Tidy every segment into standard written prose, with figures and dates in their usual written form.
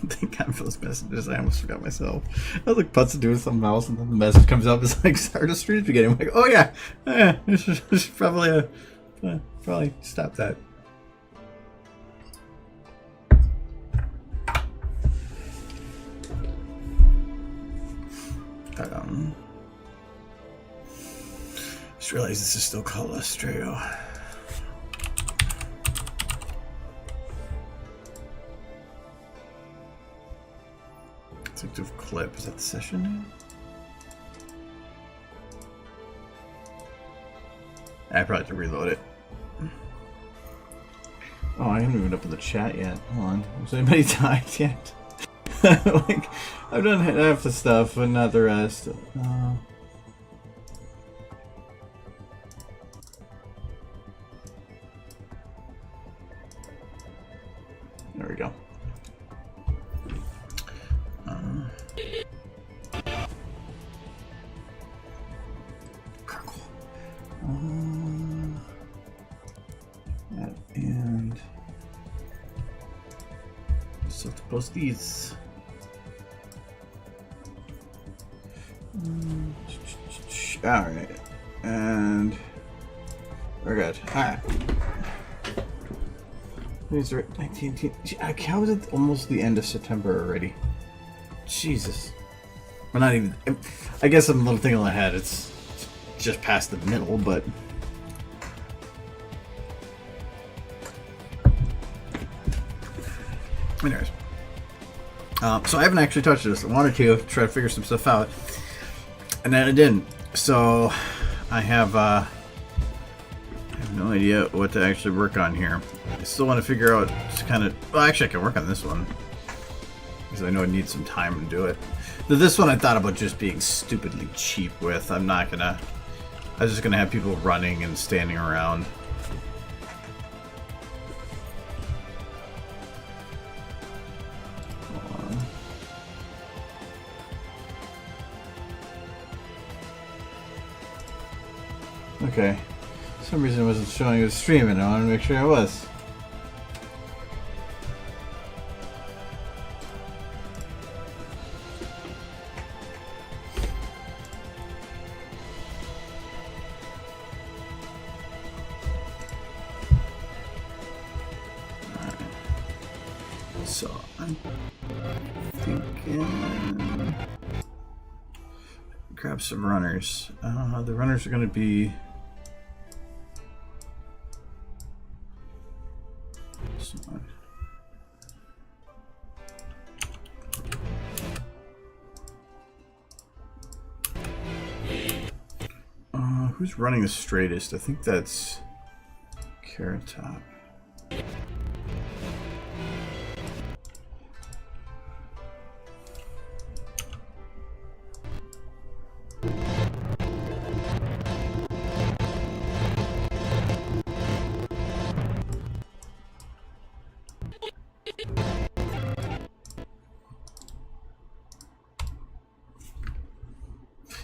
Thank God for those messages. I almost forgot myself. I was like, Putz doing something else, and then the message comes up. It's like, start a stream beginning. I'm like, oh yeah, this is probably probably stop that. Just realized this is still called Australia. Active clip. Is that the session name? I probably have to reload it. Oh, I haven't even opened the chat yet. Hold on. Has anybody died yet? Like, I've done half the stuff, but not the rest. There we go. And so to post these. All right, and we're good. All right. These are 19. How is it almost the end of September already? Jesus. We're not even. I guess I'm a little thinking ahead. It's just past the middle, but. Anyways. So I haven't actually touched this. I wanted to try to figure some stuff out. And then I didn't. So I have no idea what to actually work on here. I still want to figure out kind of. Well, actually, I can work on this one because I know I need some time to do it. This one I thought about just being stupidly cheap with. I'm not gonna. I was just gonna have people running and standing around. Okay. For some reason it wasn't showing it was streaming. I wanted to make sure I was. Alright. So I'm thinking grab some runners. The runners are gonna be who's running the straightest? I think that's Carrot Top.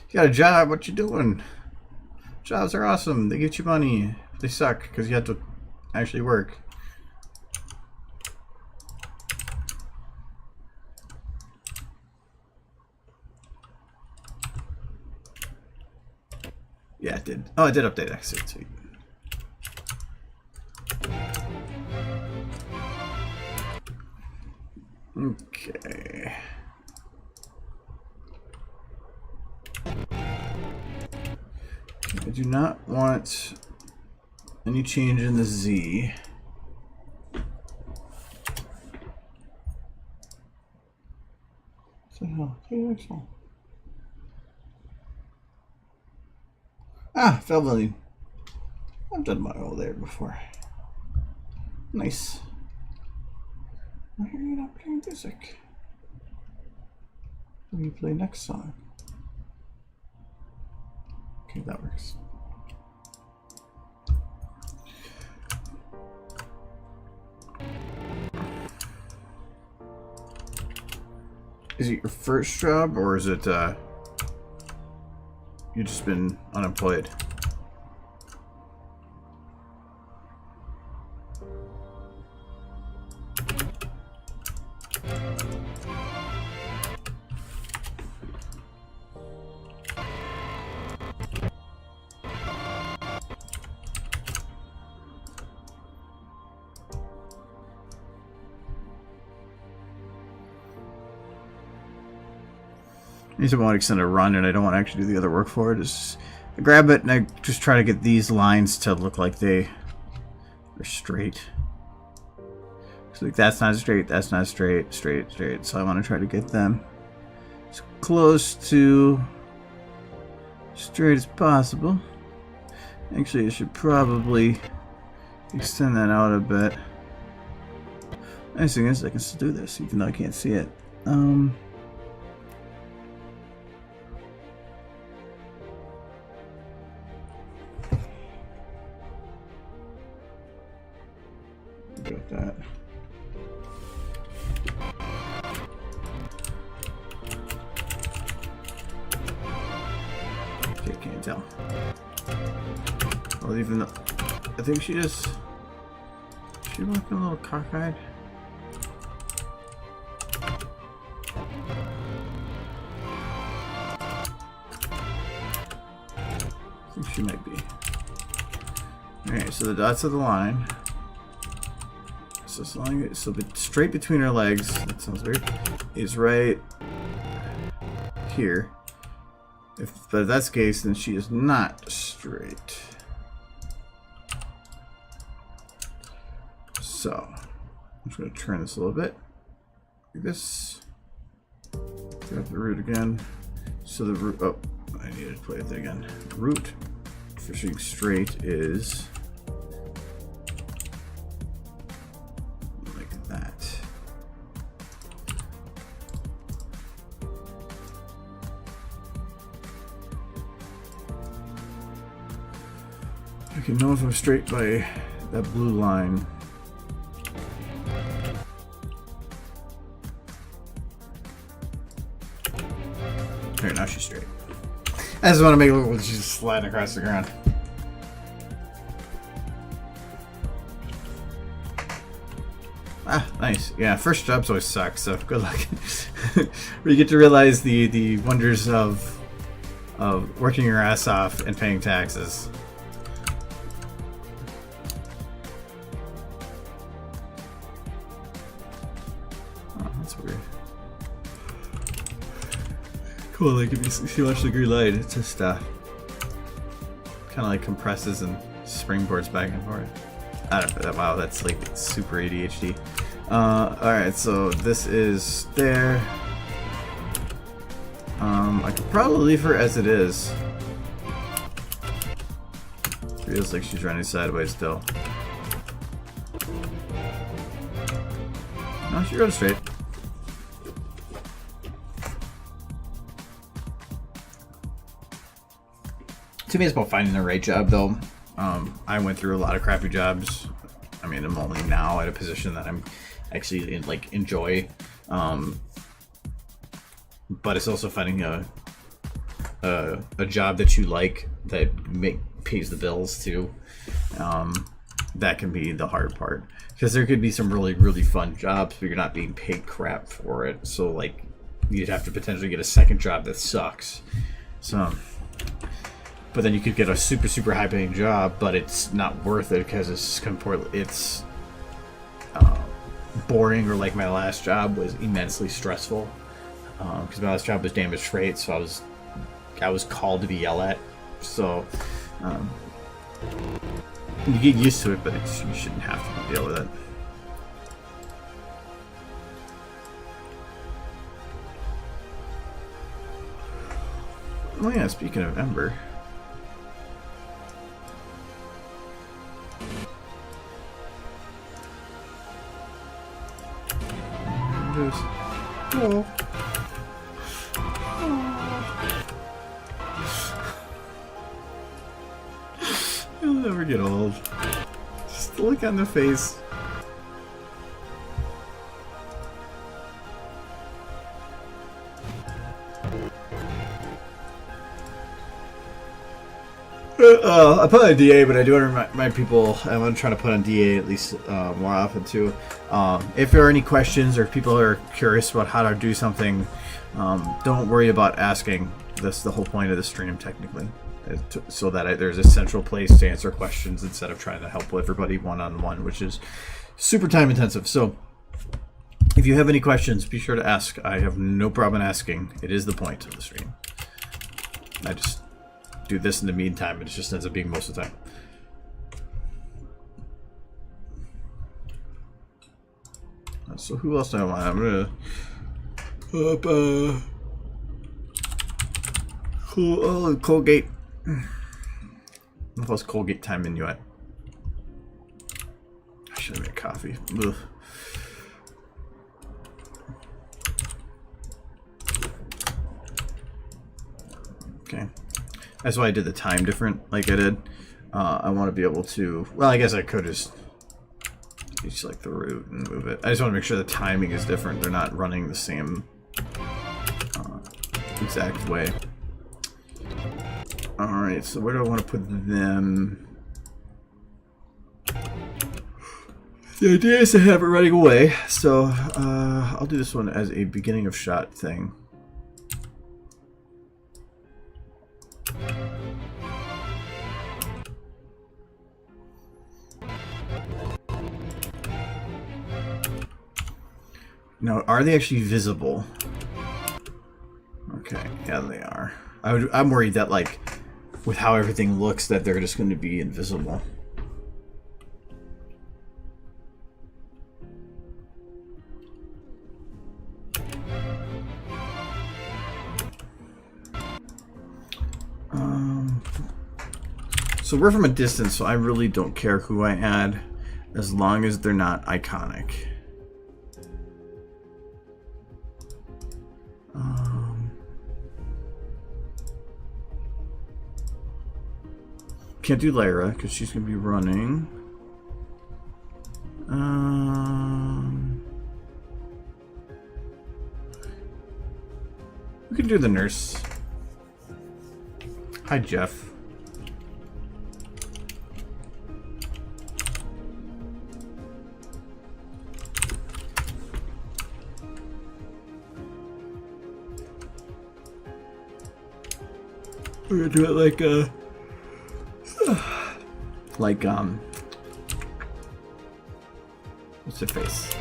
You got a job, what you doing? Jobs are awesome, they get you money. They suck because you have to actually work. Yeah, it did. Oh, it did update actually. Sweet. Okay. I do not want any change in the Z. What the hell? Ah, fell building. I've done my oil there before. Nice. Why are you not playing music? Let me play next song. Okay, that works. Is it your first job, or is it you've just been unemployed? Anytime I want to extend a run and I don't want to actually do the other work for it, just I grab it and I just try to get these lines to look like they are straight. So like that's not straight, that's not straight, straight, straight. So I want to try to get them as close to straight as possible. Actually, I should probably extend that out a bit. Nice thing is I can still do this even though I can't see it. About that. Okay, can't tell. Well, even though I think she just looking a little cockeyed. I think she might be. Alright, so the dots of the line. So as long as so straight between her legs, that sounds weird, is right here. But if that's the case, then she is not straight. So I'm just going to turn this a little bit. Like this. Grab the root again. So the root. Oh, I need to play with it again. Root for being straight is like that. I can know if I'm straight by that blue line. There, now she's straight. I just want to make it look like she's sliding across the ground. Ah, nice. Yeah, first jobs always suck, so good luck. Where you get to realize the wonders of working your ass off and paying taxes. Oh, that's weird. Cool, like if you see watch the green light, it's just kind of like compresses and springboards back and forth. I don't know. Wow, that's like super ADHD. Alright, so this is there. I could probably leave her as it is. Feels like she's running sideways still. No, she runs straight. To me, it's about finding the right job, though. I went through a lot of crappy jobs. I mean, I'm only now at a position that I'm actually enjoy. But it's also finding a job that you like that pays the bills too. That can be the hard part, because there could be some really fun jobs, but you're not being paid crap for it. So like, you'd have to potentially get a second job that sucks. So. But then you could get a super high paying job, but it's not worth it because it's boring, or like my last job was immensely stressful. Because my last job was damaged freight, so I was called to be yelled at. So you get used to it, but you shouldn't have to deal with it. Oh yeah, speaking of Ember. Oh. You'll never get old. Just look on the face. I put on DA, but I do want to remind people, I want to try to put on DA at least more often too. If there are any questions, or if people are curious about how to do something, don't worry about asking. That's the whole point of the stream, technically, so that there's a central place to answer questions instead of trying to help everybody one-on-one, which is super time intensive. So If you have any questions, be sure to ask. I have no problem asking. It is the point of the stream. I just do this in the meantime, and it just ends up being most of the time. So who else do I want? I'm gonna Colgate. What else Colgate time minuet? I should have made coffee. Ugh. Okay, that's why I did the time different, like I did. I want to be able to. Well, I guess I could just like the root and move it. I just want to make sure the timing is different. They're not running the same exact way. Alright, so where do I want to put them? The idea is to have it running away, so I'll do this one as a beginning of shot thing. Now, are they actually visible? Okay, yeah, they are. I'm worried that, like, with how everything looks, that they're just going to be invisible. So we're from a distance, so I really don't care who I add, as long as they're not iconic. Can't do Lyra because she's gonna be running. We can do the nurse. Hi, Jeff. We're gonna do it like what's her face?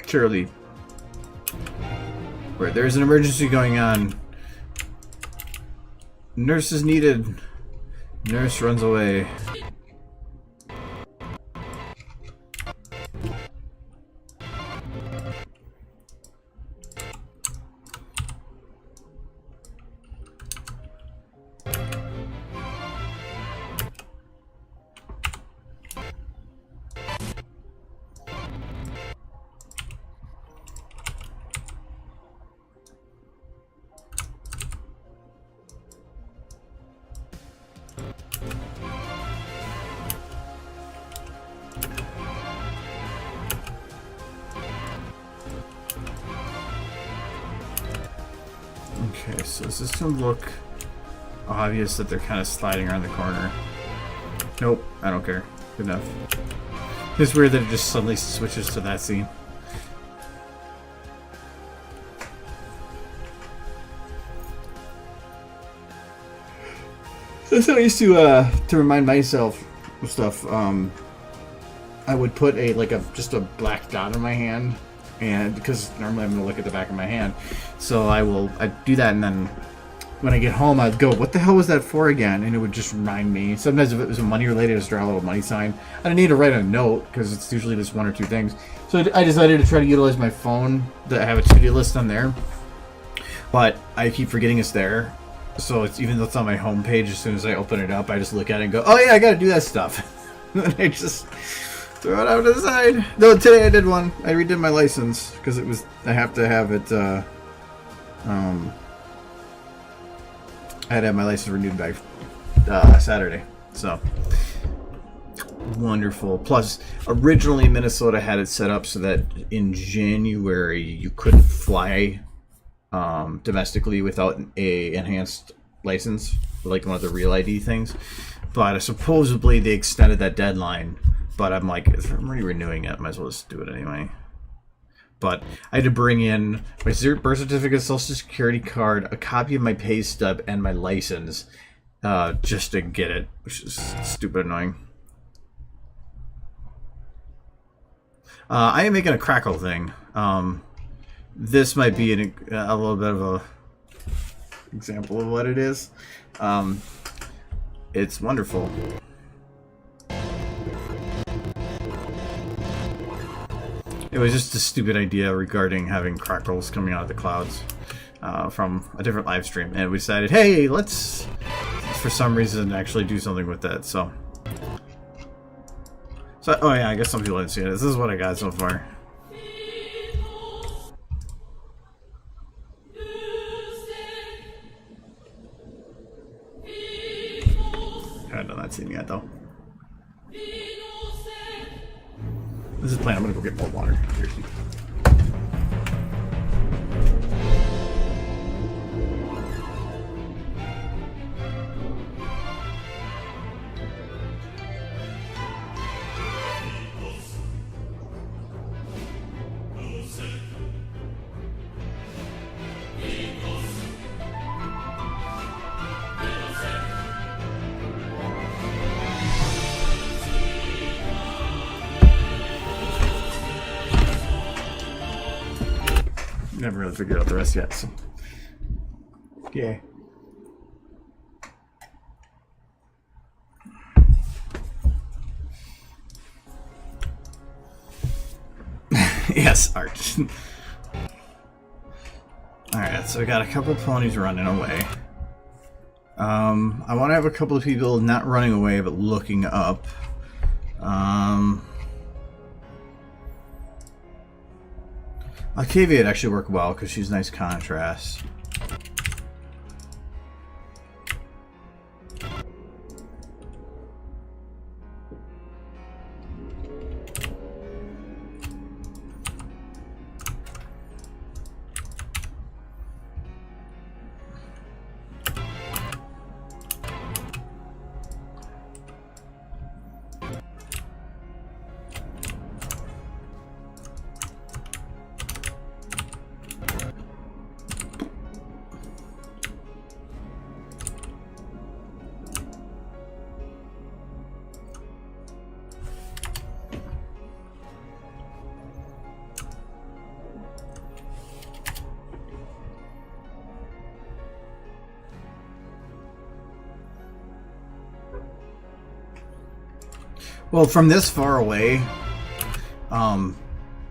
Shirley. Where there's an emergency going on. Nurse is needed. Nurse runs away. Okay, so is this gonna look obvious that they're kind of sliding around the corner? Nope, I don't care. Good enough. It's weird that it just suddenly switches to that scene. That's how I used to remind myself of stuff. I would put just a black dot in my hand, and because normally I'm gonna look at the back of my hand, so I'd do that, and then when I get home I'd go, what the hell was that for again? And it would just remind me. Sometimes if it was money related, I'd just draw a little money sign. I didn't need to write a note because it's usually just one or two things. So I decided to try to utilize my phone. That I have a to-do list on there, but I keep forgetting it's there. So it's, even though it's on my home page, as soon as I open it up, I just look at it and go, oh yeah, I gotta do that stuff. And I just throw it out to the side. No, today I did one. I redid my license because I have to have it. I had to have my license renewed by Saturday. So wonderful. Plus, originally Minnesota had it set up so that in January you couldn't fly domestically without a enhanced license, like one of the Real ID things. But supposedly they extended that deadline. But I'm like, if I'm already renewing it, might as well just do it anyway. But I had to bring in my birth certificate, social security card, a copy of my pay stub, and my license just to get it, which is stupid annoying. I am making a crackle thing. This might be a little bit of a example of what it is. It's wonderful. It was just a stupid idea regarding having crackles coming out of the clouds from a different live stream, and we decided, hey, let's for some reason actually do something with that. So oh yeah, I guess some people didn't see it. This is what I got so far. Haven't done that scene yet though. This is plain. I'm gonna go get more water. Seriously. Never really figured out the rest yet, so yay. Yes, art. Alright, so we got a couple ponies running away. I want to have a couple of people not running away but looking up. Octavia would actually work well because she's nice contrast. Well, from this far away, having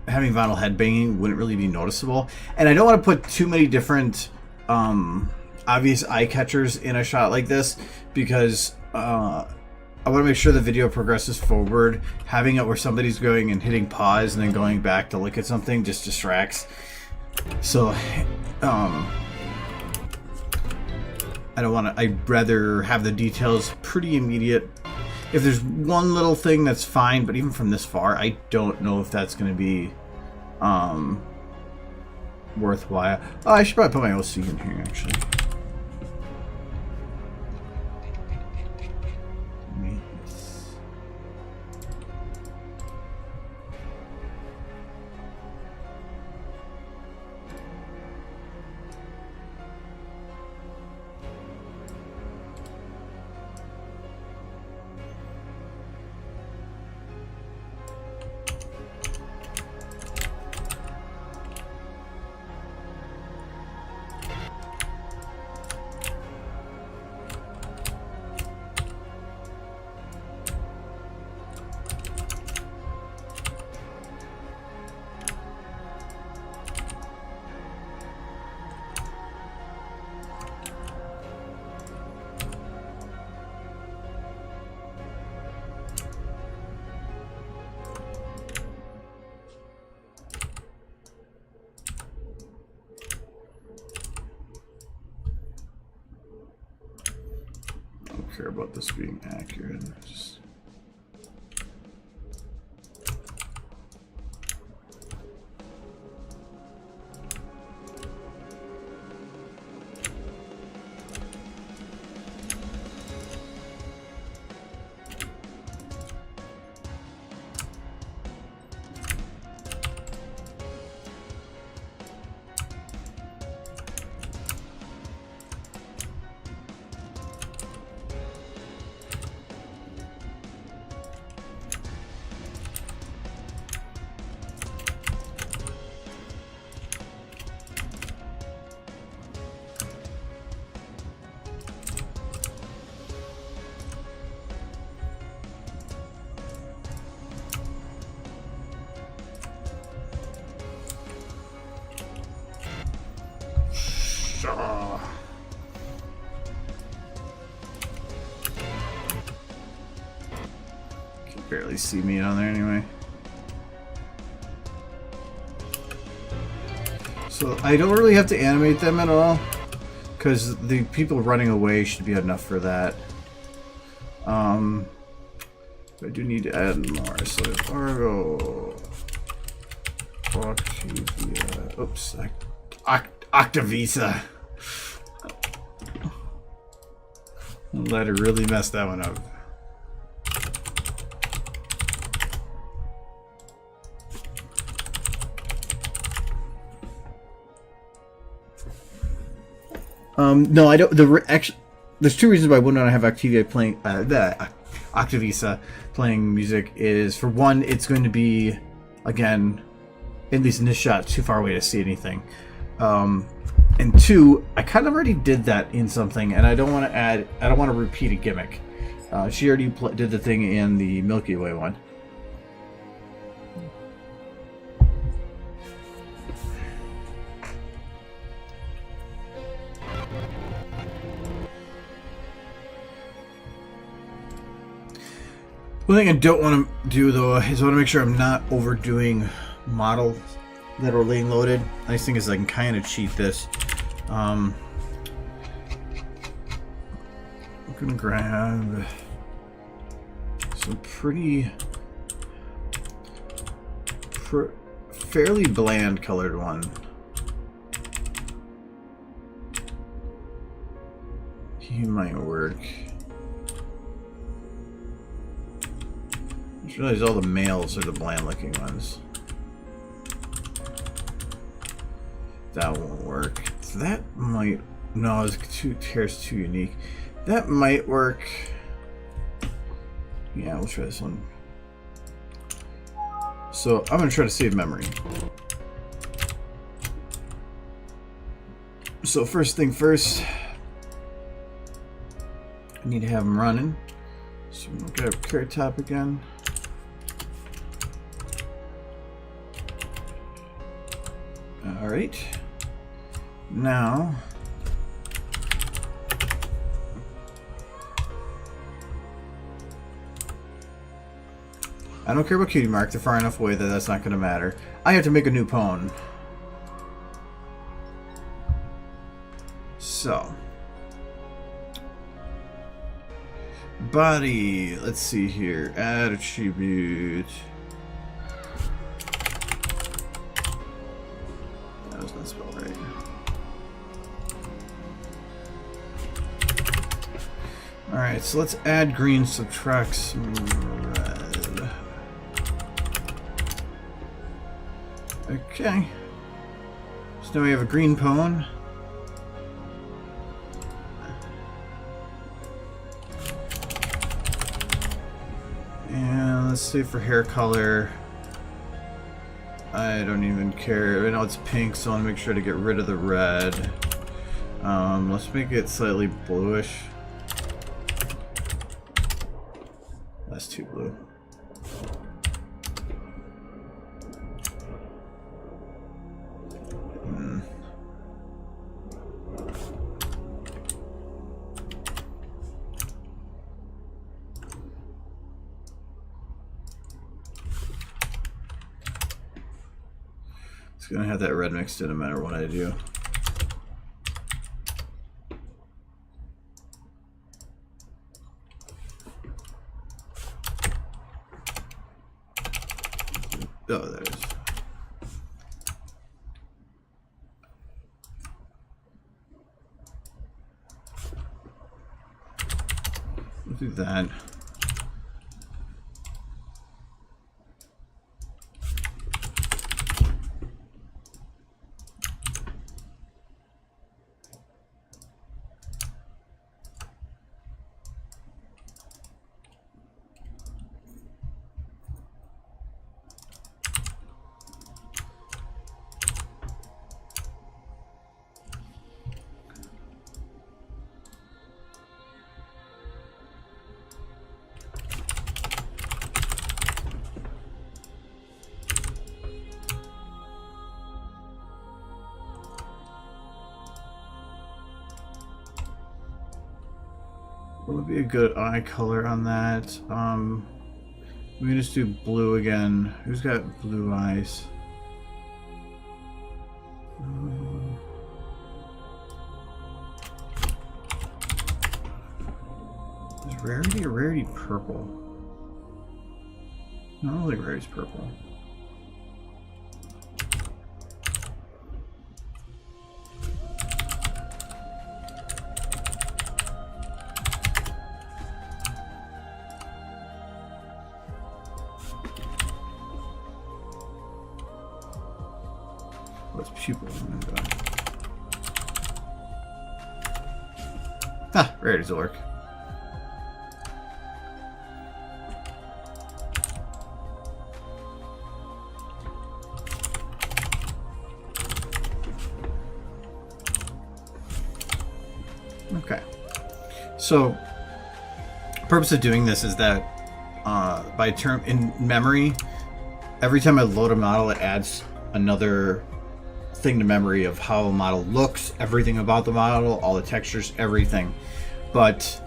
vinyl headbanging wouldn't really be noticeable. And I don't want to put too many different obvious eye catchers in a shot like this because I want to make sure the video progresses forward. Having it where somebody's going and hitting pause and then going back to look at something just distracts. So, I don't want to. I'd rather have the details pretty immediate. If there's one little thing, that's fine, but even from this far, I don't know if that's going to be worthwhile. Oh, I should probably put my OC in here, actually. Care about this being accurate. Just really see me on there anyway. So I don't really have to animate them at all, because the people running away should be enough for that. I do need to add more. So Argo, Octavia, oops, Octavisa. Let her really mess that one up. No, I don't. There's two reasons why I wouldn't have Octavia playing Octavisa playing music. Is for one, it's going to be, again, at least in this shot, too far away to see anything. And two, I kind of already did that in something, and I don't want to add. I don't want to repeat a gimmick. She already did the thing in the Milky Way one. One thing I don't want to do, though, is I want to make sure I'm not overdoing models that are lane loaded. Nice thing is I can kind of cheat this. I'm going to grab some fairly bland colored one. He might work. I just realized all the males are the bland looking ones. That won't work. So that might... No, it's hair's too unique. That might work. Yeah, we'll try this one. So I'm going to try to save memory. So first thing first, I need to have them running. So I'm going to grab Carrot Top again. Alright. Now, I don't care about Cutie Mark. They're far enough away that that's not going to matter. I have to make a new pawn. So, body. Let's see here. Add attribute. That was not spelled right. Alright, so let's add green, subtract some red. Okay. So now we have a green pawn. And let's see for hair color. I don't even care. I know it's pink, so I want to make sure to get rid of the red. Let's make it slightly bluish. That's too blue. It's gonna have that red mixed in no matter what I do. Oh, there it is. We'll do that. What would be a good eye color on that? We can just do blue again. Who's got blue eyes? Is rarity or rarity purple? No, I don't think rarity's purple. What's pupil? Ah, rarity's will work. Okay. So, purpose of doing this is that by term in memory, every time I load a model, it adds another thing to memory of how a model looks, everything about the model, all the textures, everything. But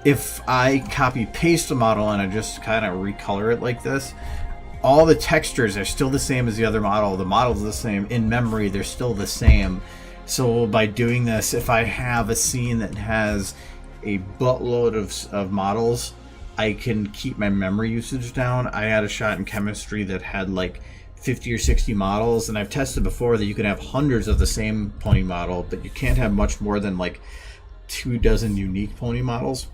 if I copy paste a model and I just kind of recolor it like this, all the textures are still the same as the other model. The model's the same. In memory, they're still the same. So by doing this, if I have a scene that has a buttload of models, I can keep my memory usage down. I had a shot in chemistry that had like 50 or 60 models, and I've tested before that you can have hundreds of the same pony model, but you can't have much more than like 24 unique pony models.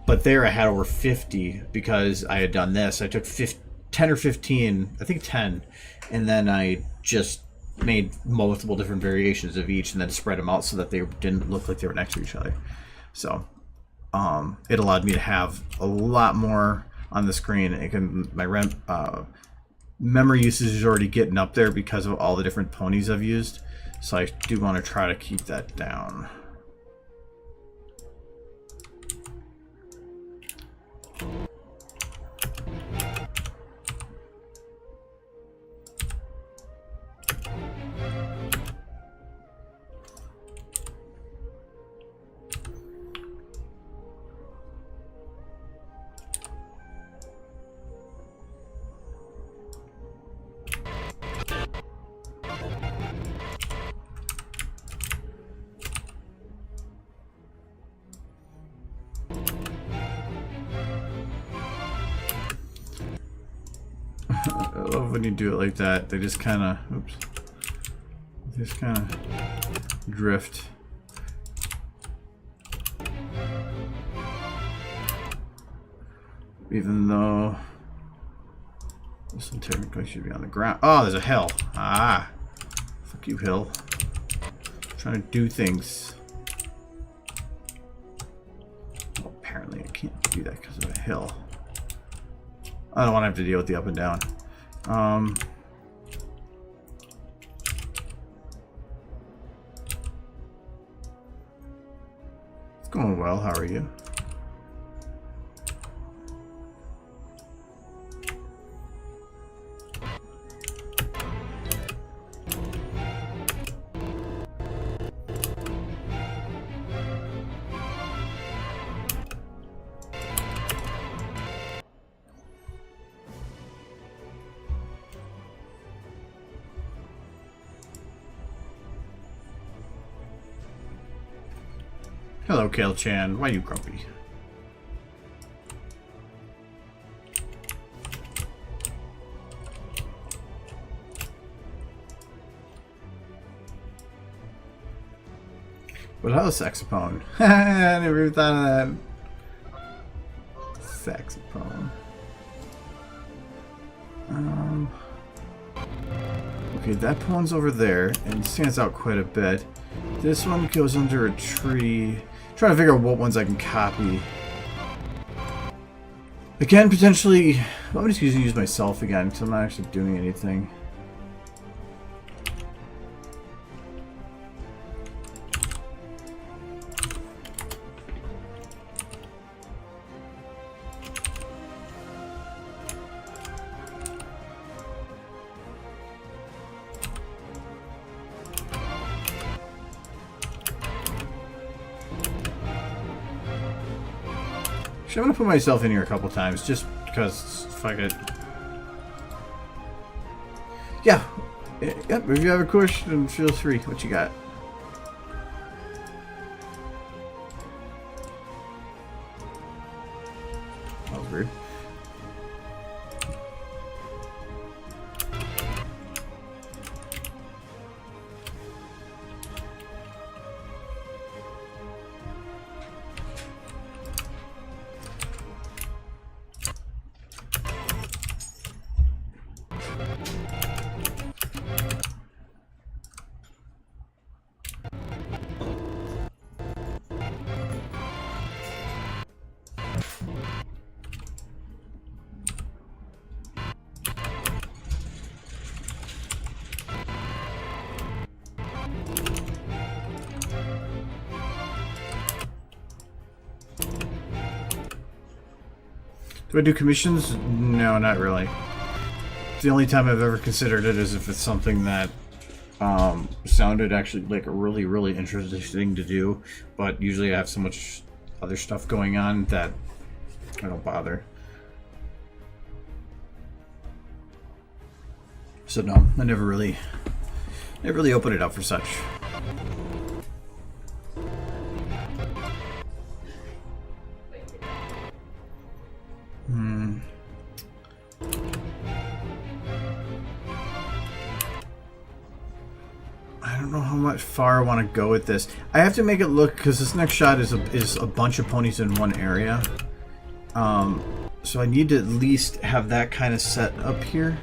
But there I had over 50 because I had done this. I took 10 or 15, I think 10, and then I just made multiple different variations of each and then spread them out so that they didn't look like they were next to each other. So it allowed me to have a lot more on the screen. It can, my memory usage is already getting up there because of all the different ponies I've used. So I do want to try to keep that down. I love when you do it like that. They just kind of, oops, just kind of drift. Even though this one technically should be on the ground. Oh, there's a hill. Ah, fuck you, hill. I'm trying to do things. Well, apparently I can't do that because of a hill. I don't want to have to deal with the up and down. It's going well. How are you? Hello, Kale-chan. Why are you grumpy? But hello, saxophone. I never even thought of that. Saxophone. Okay, that one's over there and stands out quite a bit. This one goes under a tree. Trying to figure out what ones I can copy. Again, potentially, I'm just going to use myself again because I'm not actually doing anything. I'm going to put myself in here a couple times, just because fuck it. Yeah. Yep, if you have a question, feel free. What you got? That was weird. Do I do commissions? No, not really. The only time I've ever considered it is if it's something that sounded actually like a really, really interesting thing to do, but usually I have so much other stuff going on that I don't bother. So no, I never really open it up for such. I don't know how much far I want to go with this. I have to make it look, because this next shot is a bunch of ponies in one area. So I need to at least have that kind of set up here.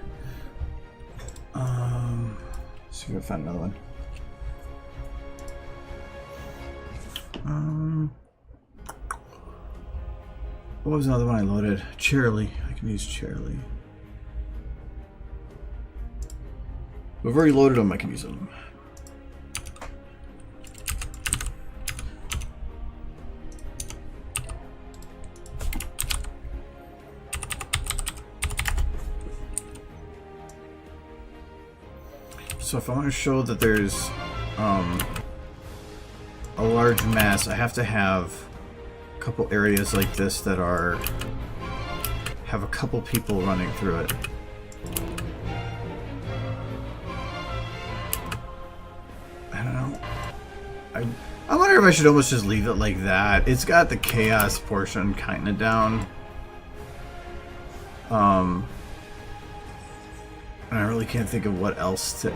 Let's see if I can find another one. What was another one I loaded? Charlie. I can use Charlie. We've already loaded them. I can use them. So if I want to show that there's a large mass, I have to have a couple areas like this that have a couple people running through it. I don't know. I wonder if I should almost just leave it like that. It's got the chaos portion kind of down. And I really can't think of what else to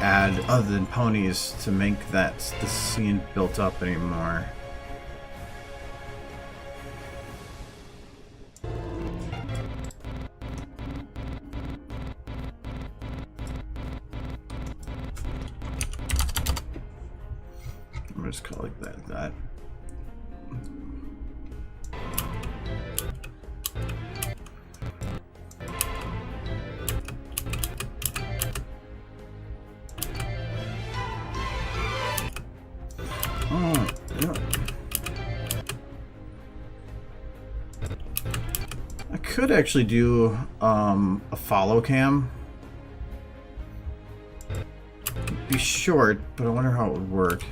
add other than ponies to make the scene built up anymore. I'm gonna just call it that. Oh, yeah. I could actually do a follow cam. It'd be short, but I wonder how it would work.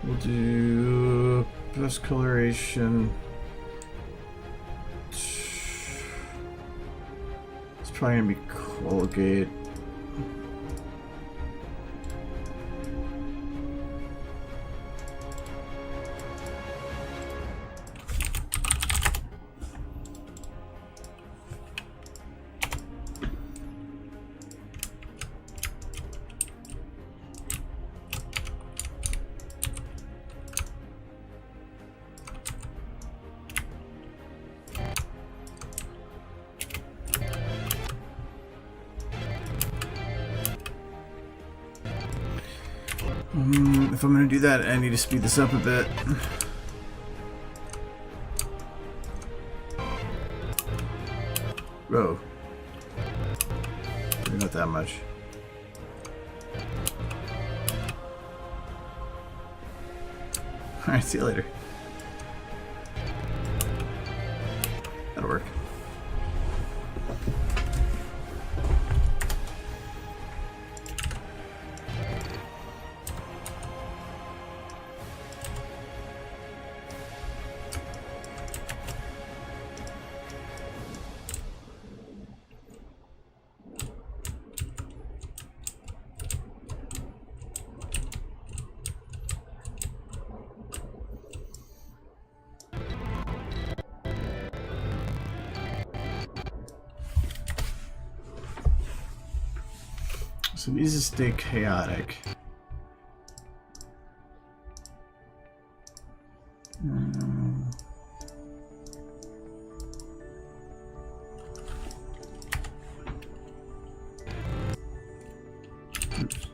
We'll do best coloration. It's probably gonna be Colgate. If I'm going to do that, I need to speed this up a bit. Whoa. Maybe not that much. Alright, see you later. So these just stay chaotic. Oops.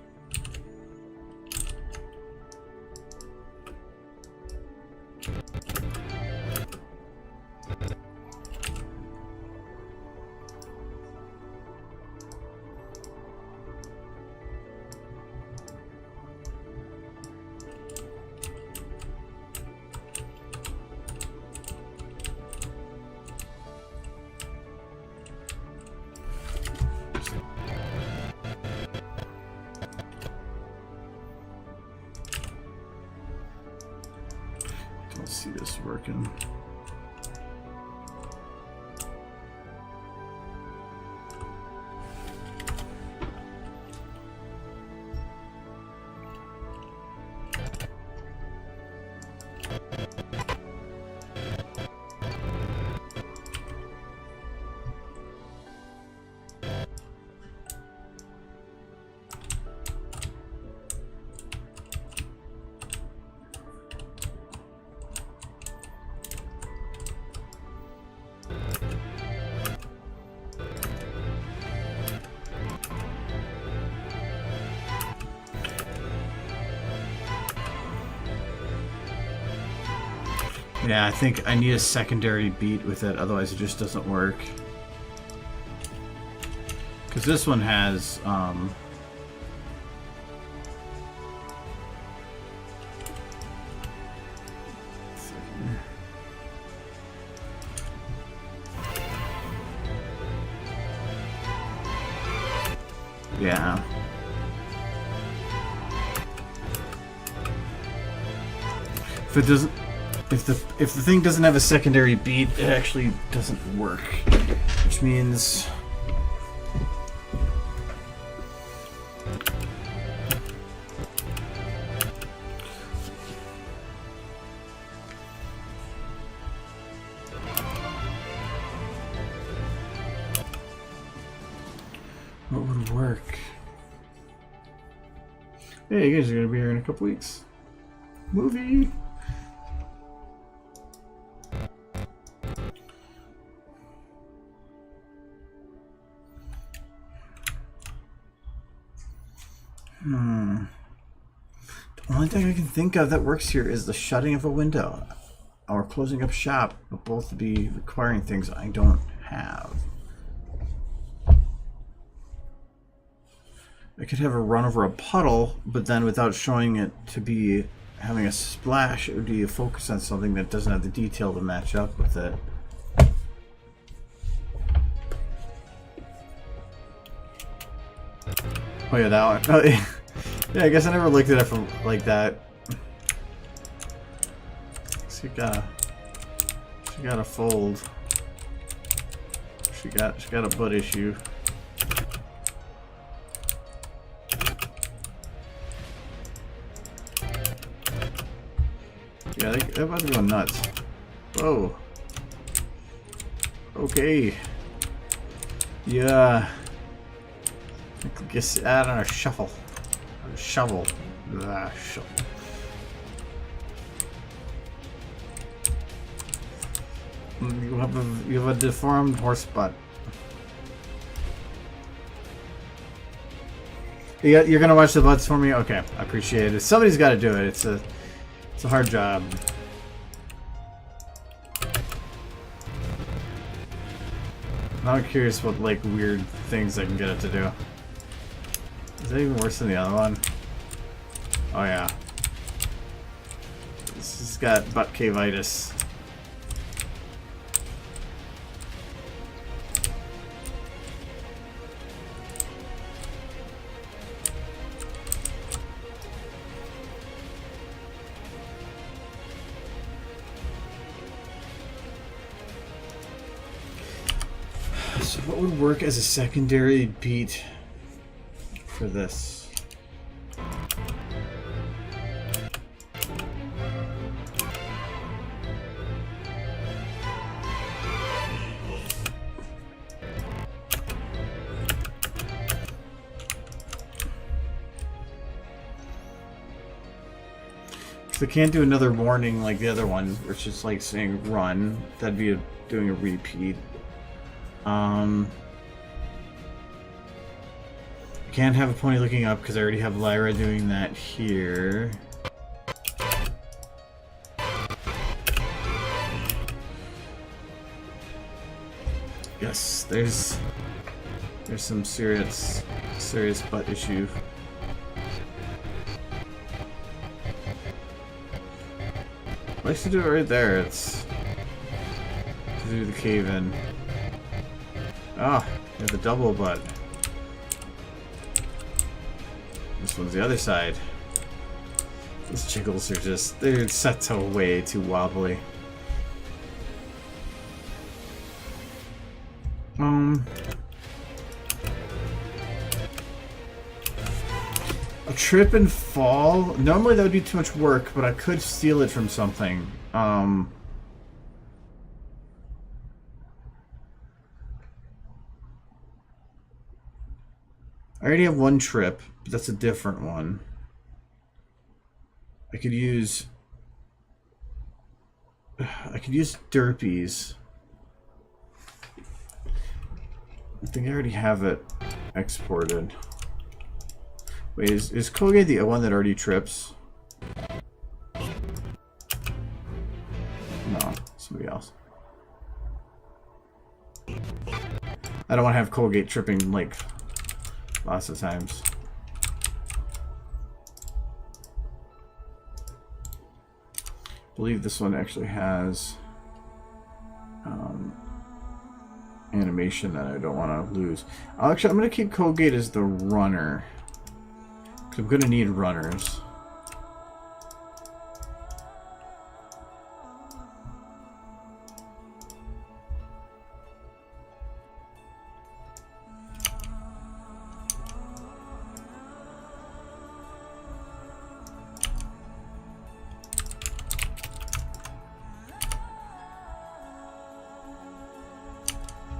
Don't see this working. Yeah, I think I need a secondary beat with it, otherwise it just doesn't work. Because this one has, yeah. If it doesn't, if the thing doesn't have a secondary beat, it actually doesn't work, which means what would work? Hey, you guys are gonna be here in a couple weeks. Movie. The only thing I can think of that works here is the shutting of a window or closing up shop, but both be requiring things I don't have. I could have a run over a puddle, but then without showing it to be having a splash, it would be a focus on something that doesn't have the detail to match up with it. Oh yeah, that one. Oh, yeah. Yeah, I guess I never looked at it from like that. She got a fold. She got a butt issue. Yeah, they're about to go nuts. Whoa. Okay. Yeah. I guess add on a shuffle. A shovel. Shovel. You have a deformed horse butt. You're gonna watch the butts for me? Okay, I appreciate it. Somebody's got to do it. It's a hard job. Now I'm curious what like weird things I can get it to do. Is that even worse than the other one? Oh yeah. This has got butt cavitis. So what would work as a secondary beat for this? They can't do another warning like the other one, where it's just like saying run. That'd be doing a repeat. I can't have a pony looking up because I already have Lyra doing that here. Yes, there's some serious butt issue. I like to do it right there. It's to do the cave in. Ah, you have the double butt. This one's the other side. These jiggles are just, they're set to way too wobbly. A trip and fall? Normally that would be too much work, but I could steal it from something. I already have one trip, but that's a different one. I could use Derpies. I think I already have it exported. Wait, is Colgate the one that already trips? No, somebody else. I don't want to have Colgate tripping like lots of times. I believe this one actually has animation that I don't want to lose. Actually, I'm going to keep Colgate as the runner. Because I'm going to need runners.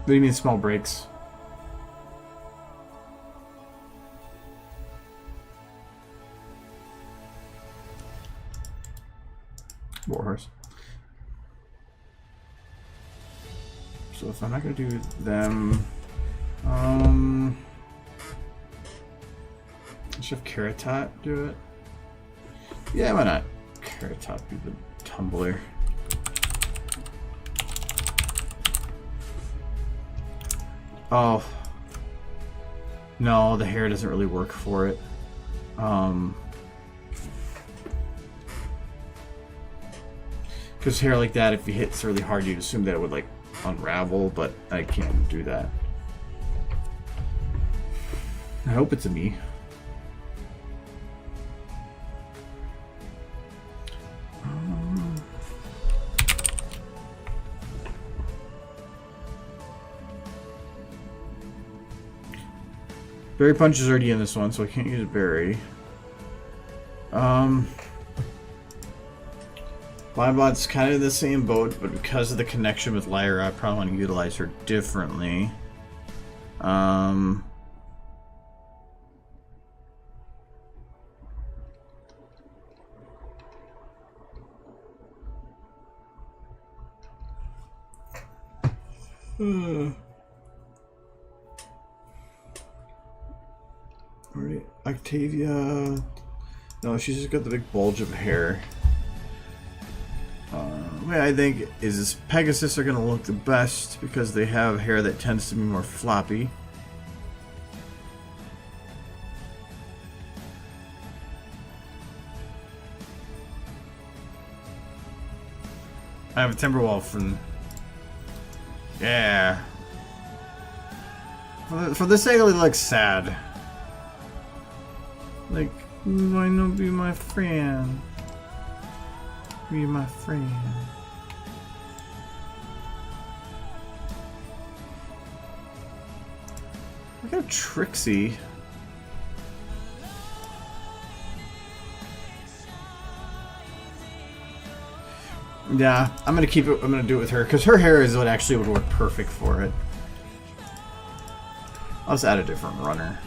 What do you mean small breaks? Warhorse. So if I'm not gonna do them, I should have Carrot Tot do it. Yeah, why not? Carrot Tot be the tumbler. Oh. No, the hair doesn't really work for it. Because hair like that, if you hit really hard, you'd assume that it would like unravel, but I can't do that. I hope it's a me. Berry Punch is already in this one, so I can't use Berry. Blindbot's kind of the same boat, but because of the connection with Lyra, I probably want to utilize her differently. Alright, Octavia. No, she's just got the big bulge of hair. The way I think is Pegasus are going to look the best because they have hair that tends to be more floppy. I have a Timberwolf and yeah. For this angle, it looks sad. Like, why not be my friend? Be my friend. Look at Trixie. Yeah, I'm gonna keep it. I'm gonna do it with her because her hair is what actually would work perfect for it. I'll just add a different runner.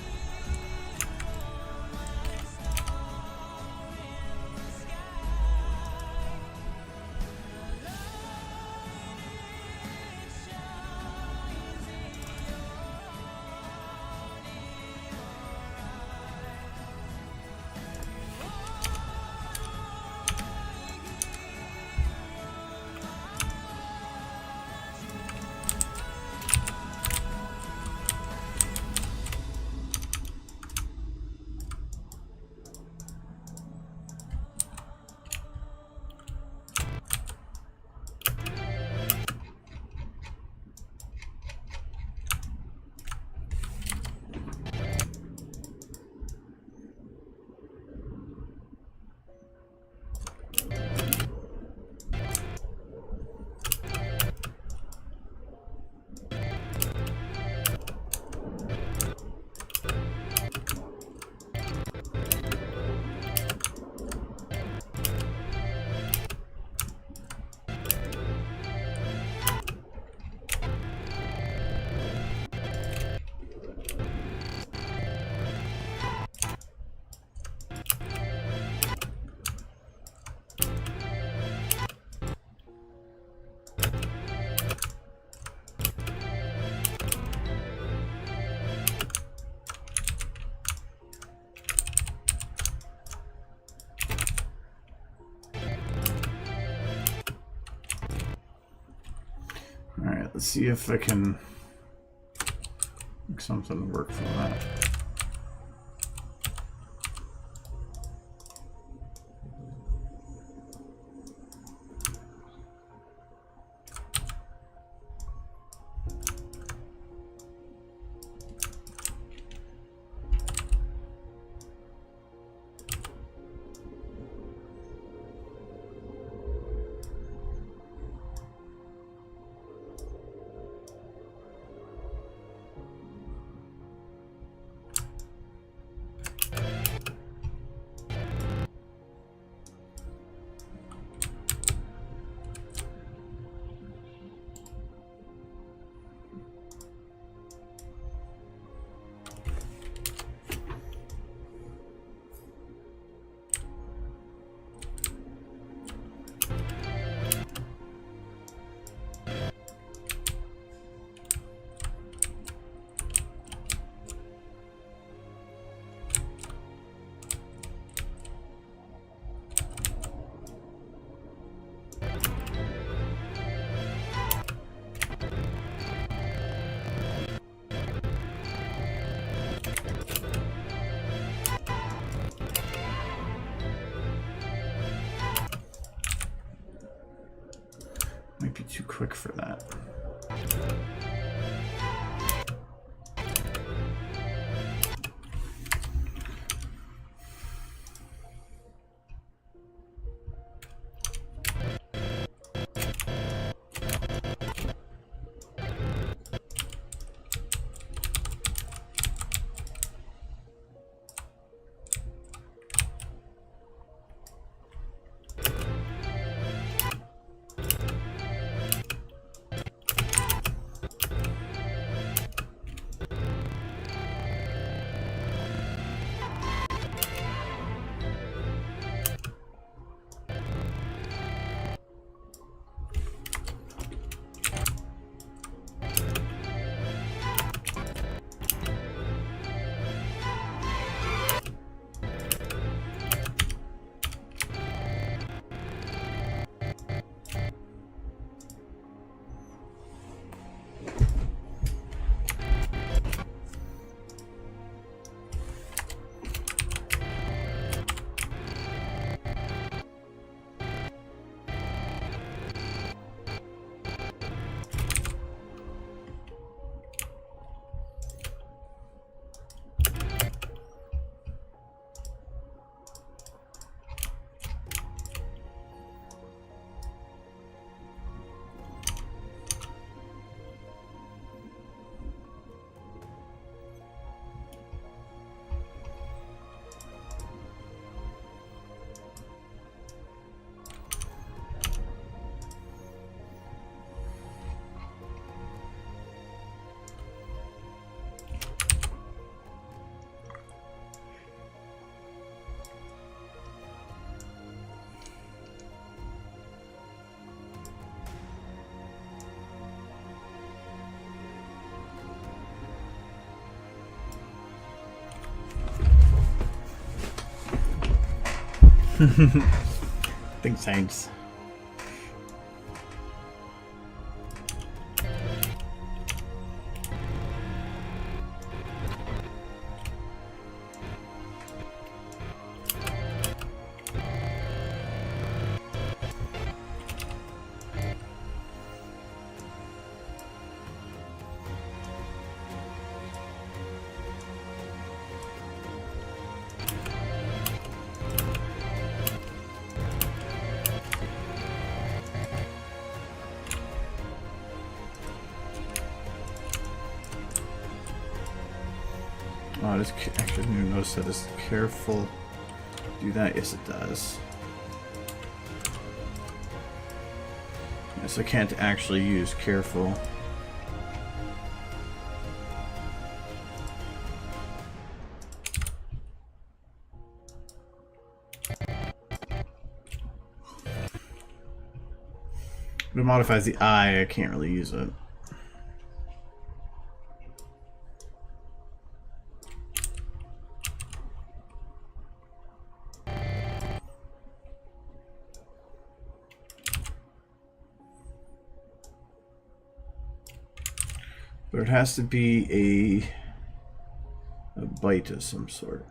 Let's see if I can make something work from that. Might be too quick for that. Thanks. Oh, this actually didn't even notice that it's careful. Do that? Yes, it does. Yes, I can't actually use careful. If it modifies the eye, I can't really use it. But it has to be a bite of some sort.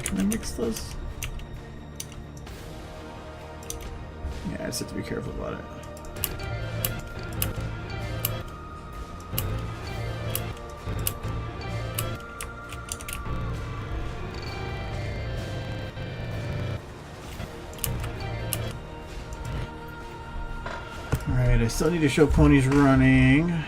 Can I mix those? Yeah, I just have to be careful about it. Alright, I still need to show ponies running.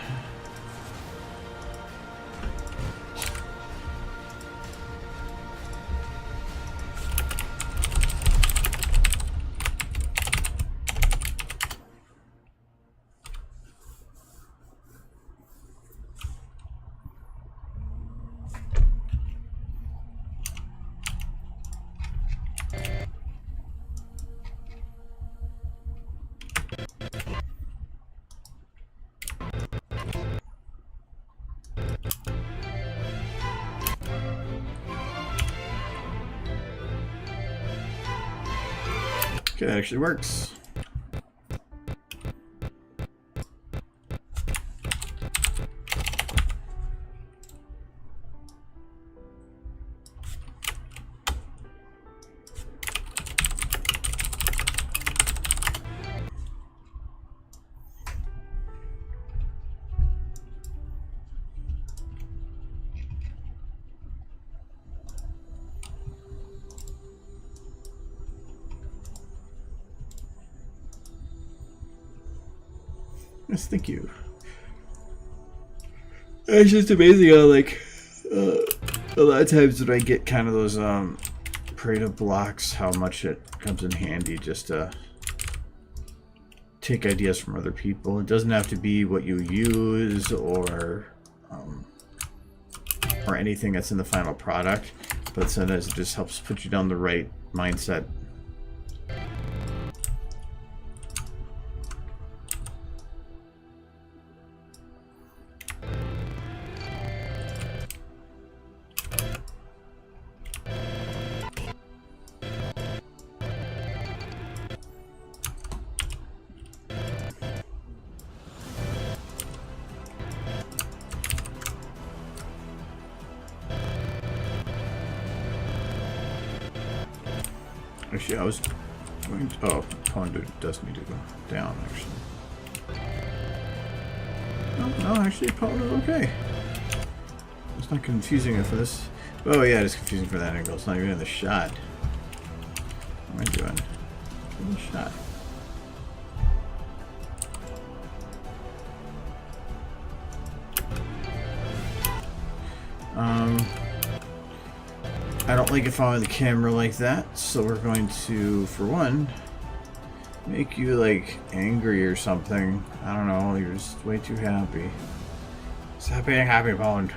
Okay, that actually works. Yes, thank you. It's just amazing how, like, a lot of times when I get kind of those Pareto blocks, how much it comes in handy just to take ideas from other people. It doesn't have to be what you use or anything that's in the final product, but sometimes it just helps put you down the right mindset. Actually, I was going to... Oh, pawn does need to go down, actually. No, actually, Pawn is okay. It's not confusing it for this. Oh yeah, it's confusing for that angle. It's not even in the shot. What am I doing? In the shot. I don't like it following the camera like that, so we're going to, for one, make you like angry or something. I don't know, you're just way too happy. Stop being happy, Bone.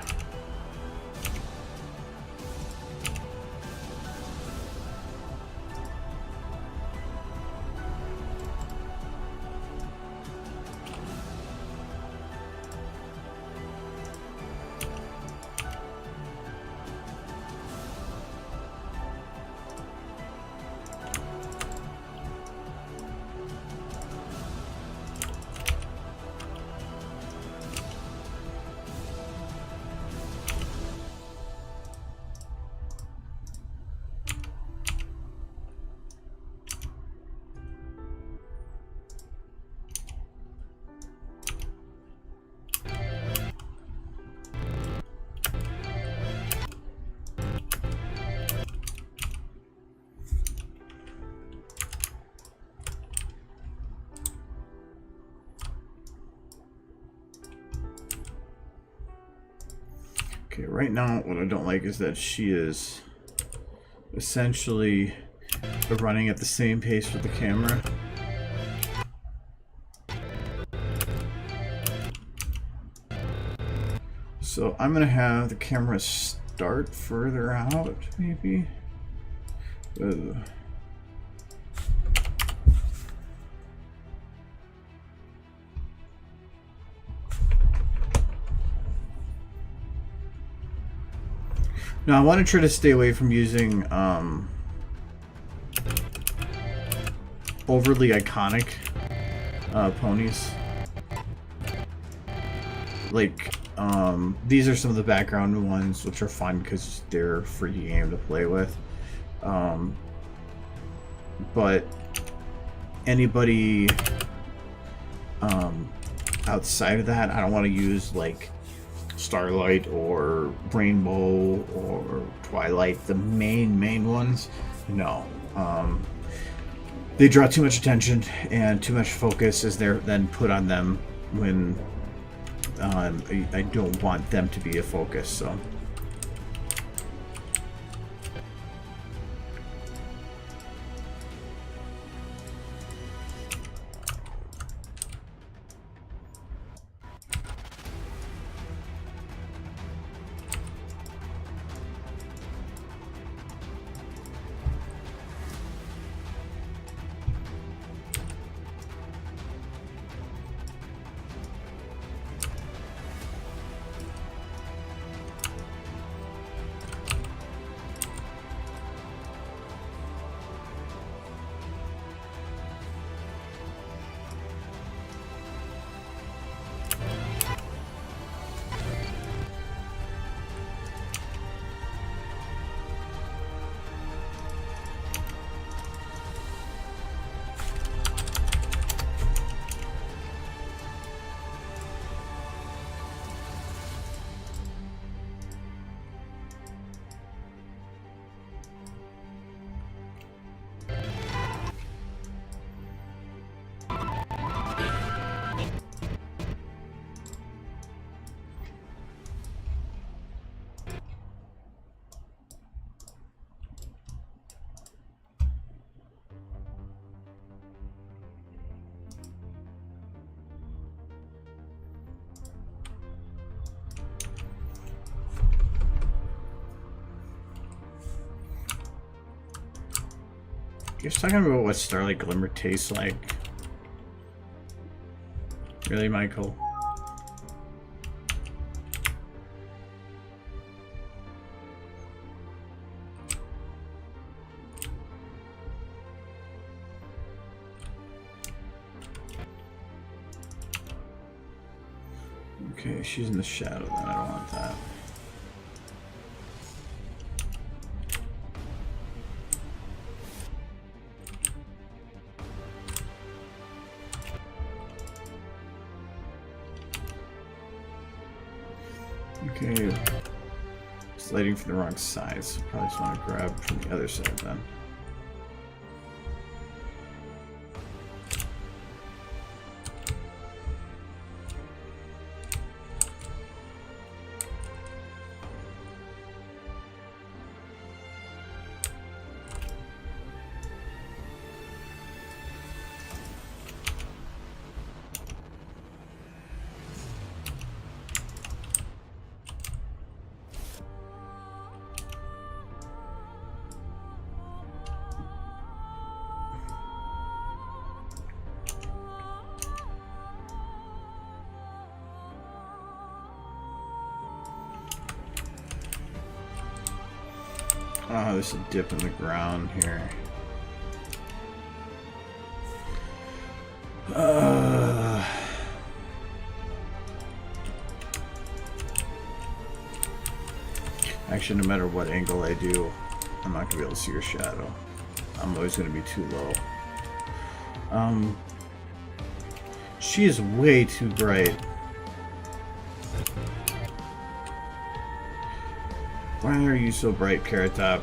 Okay, right now what I don't like is that she is essentially running at the same pace with the camera. So I'm gonna have the camera start further out, maybe. Ugh. Now I want to try to stay away from using overly iconic ponies. Like these are some of the background ones, which are fun because they're free game to play with. But anybody outside of that, I don't want to use like Starlight or Rainbow or Twilight, the main ones. No, they draw too much attention and too much focus is there then put on them when I don't want them to be a focus. So you're talking about what Starlight Glimmer tastes like. Really, Michael? Okay, she's in the shadow then, I don't want that. Okay. Sliding from the wrong side, so probably just want to grab from the other side then. Oh, there's a dip in the ground here. Actually, no matter what angle I do, I'm not going to be able to see your shadow. I'm always going to be too low. She is way too bright. Why are you so bright, Carrot Top?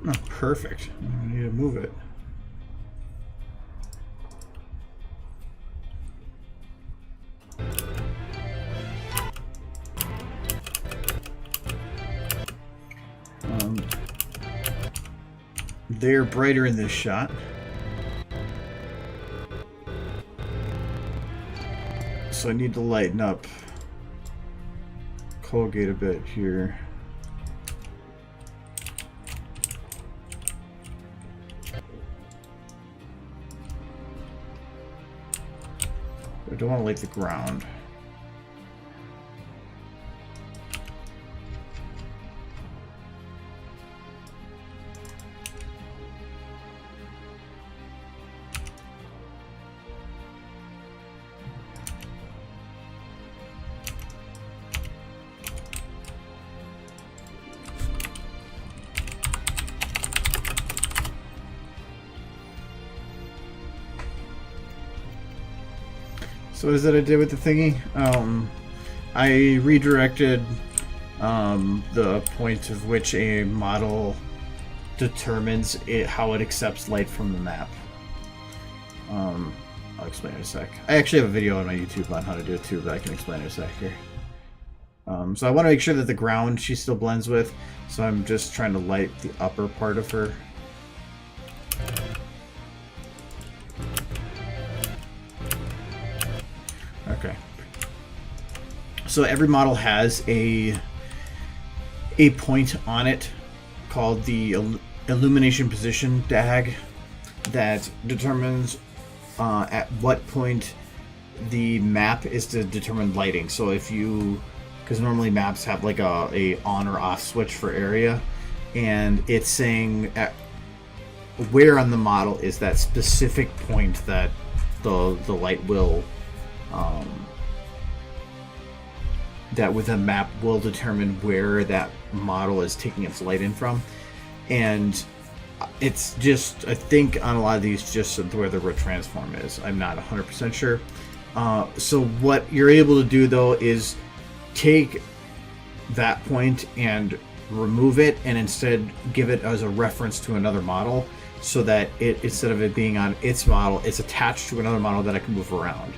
Oh, perfect. I need to move it. They're brighter in this shot. So I need to lighten up Colgate a bit here. I don't want to light the ground. So what is that I did with the thingy? I redirected the point of which a model determines how it accepts light from the map. I'll explain in a sec. I actually have a video on my YouTube on how to do it too, but I can explain in a sec here. So I want to make sure that the ground she still blends with, so I'm just trying to light the upper part of her. Okay. So every model has a point on it called the illumination position tag that determines at what point the map is to determine lighting. So if you, because normally maps have like a on or off switch for area, and it's saying at where on the model is that specific point that the light will that with a map will determine where that model is taking its light in from. And it's just, I think on a lot of these, just where the retransform is. I'm not 100% sure. So what you're able to do though is take that point and remove it, and instead give it as a reference to another model, so that it, instead of it being on its model, it's attached to another model that I can move around.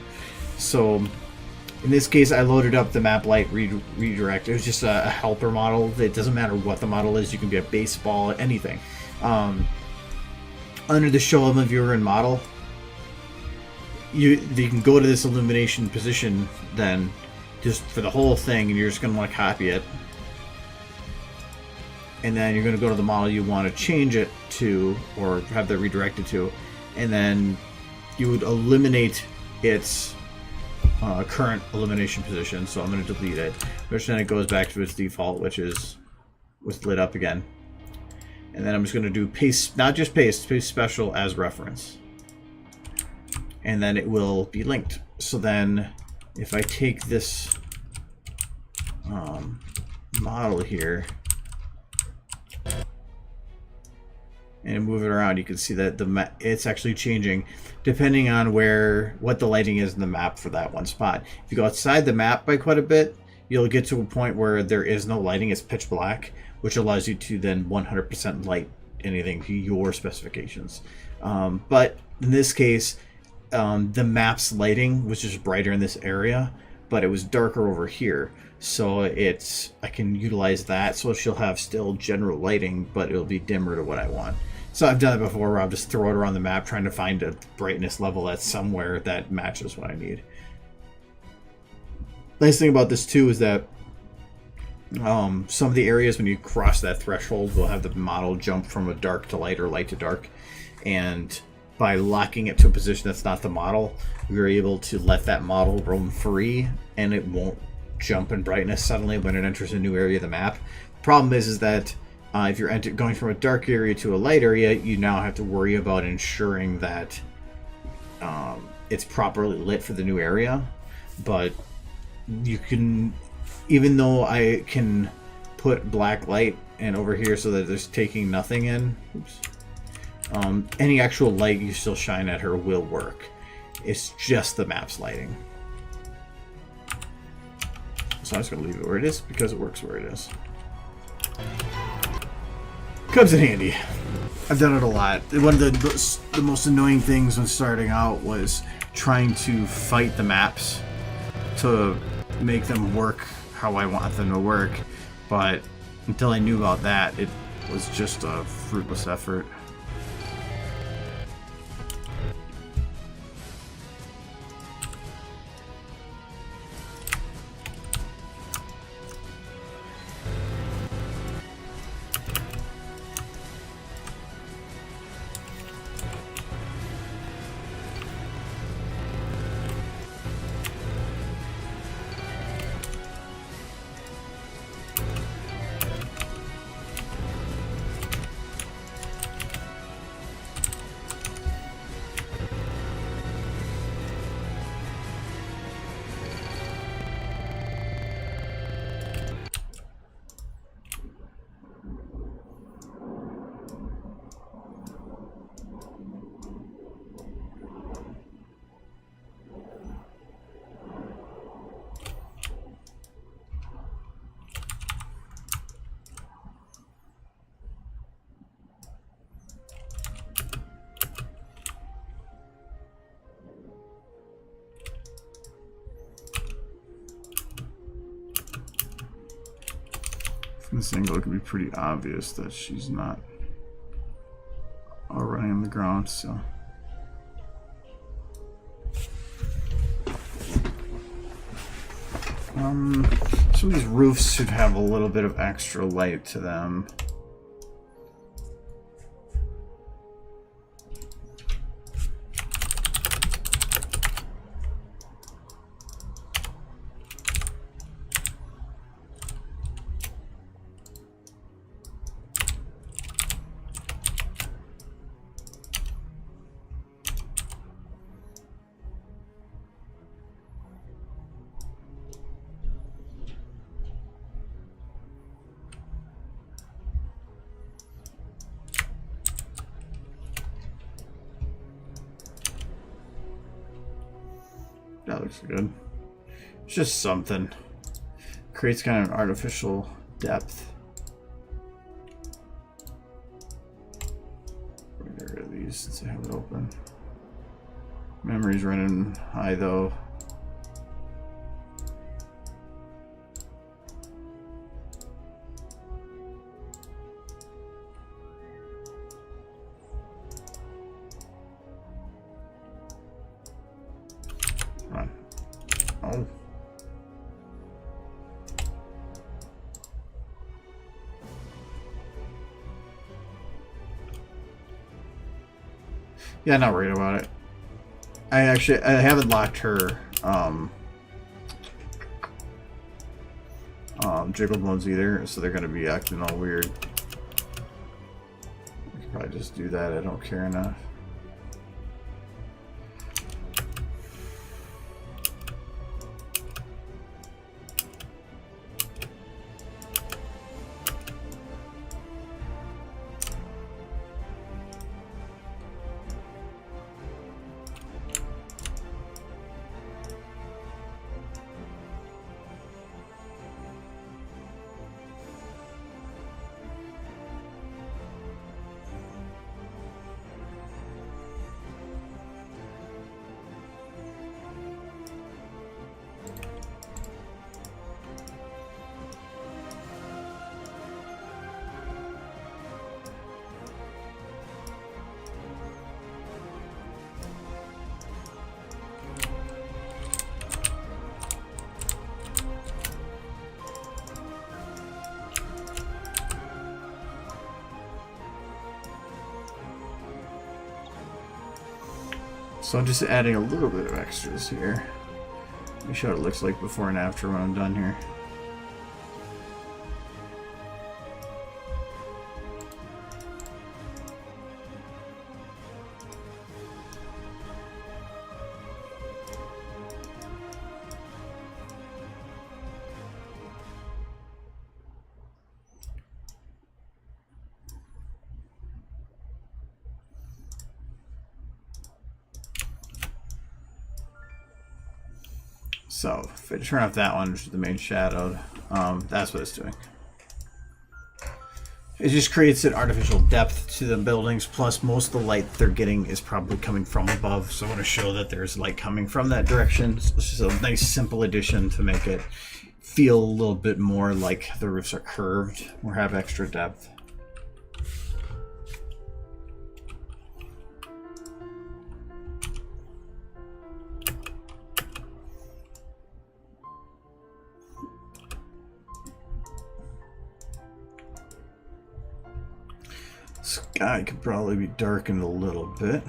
So in this case, I loaded up the map light redirect. It was just a helper model. It doesn't matter what the model is. You can be a baseball, anything. Under the show element viewer and model, you can go to this illumination position then just for the whole thing, and you're just going to want to copy it. and then you're going to go to the model you want to change it to or have that redirected to, and then you would eliminate its current elimination position. So I'm going to delete it, which then it goes back to its default, which is lit up again. And then I'm just going to do paste, not just paste special as reference. And then it will be linked. So then if I take this model here and move it around, you can see that it's actually changing depending on what the lighting is in the map for that one spot. If you go outside the map by quite a bit, you'll get to a point where there is no lighting, it's pitch black, which allows you to then 100% light anything to your specifications. But in this case, the map's lighting was just brighter in this area, but it was darker over here. So I can utilize that, so she'll have still general lighting, but it'll be dimmer to what I want. So I've done it before where I'll just throw it around the map trying to find a brightness level that's somewhere that matches what I need. Nice thing about this too is that some of the areas when you cross that threshold will have the model jump from a dark to light or light to dark, and by locking it to a position that's not the model, we're able to let that model roam free and it won't jump in brightness suddenly when it enters a new area of the map. The problem is that if you're going from a dark area to a light area, you now have to worry about ensuring that it's properly lit for the new area. But you can, even though I can put black light and over here so that there's taking nothing in, any actual light you still shine at her will work. It's just the map's lighting. So I'm just going to leave it where it is because it works where it is. Comes in handy. I've done it a lot. One of the most annoying things when starting out was trying to fight the maps to make them work how I want them to work. But until I knew about that, it was just a fruitless effort. From this angle, it can be pretty obvious that she's not already on the ground, so. Some of these roofs should have a little bit of extra light to them. That looks good. It's just something. Creates kind of an artificial depth. Get rid of these since I have it open. Memory's running high though. Oh. Yeah, not worried about it. I haven't locked her jiggle bones either, so they're gonna be acting all weird. I could probably just do that. I don't care enough. So I'm just adding a little bit of extras here. Let me show what it looks like before and after when I'm done here. So if I turn off that one, which is the main shadow, that's what it's doing. It just creates an artificial depth to the buildings, plus most of the light they're getting is probably coming from above, so I want to show that there's light coming from that direction. So this is a nice simple addition to make it feel a little bit more like the roofs are curved or have extra depth. Sky could probably be darkened a little bit.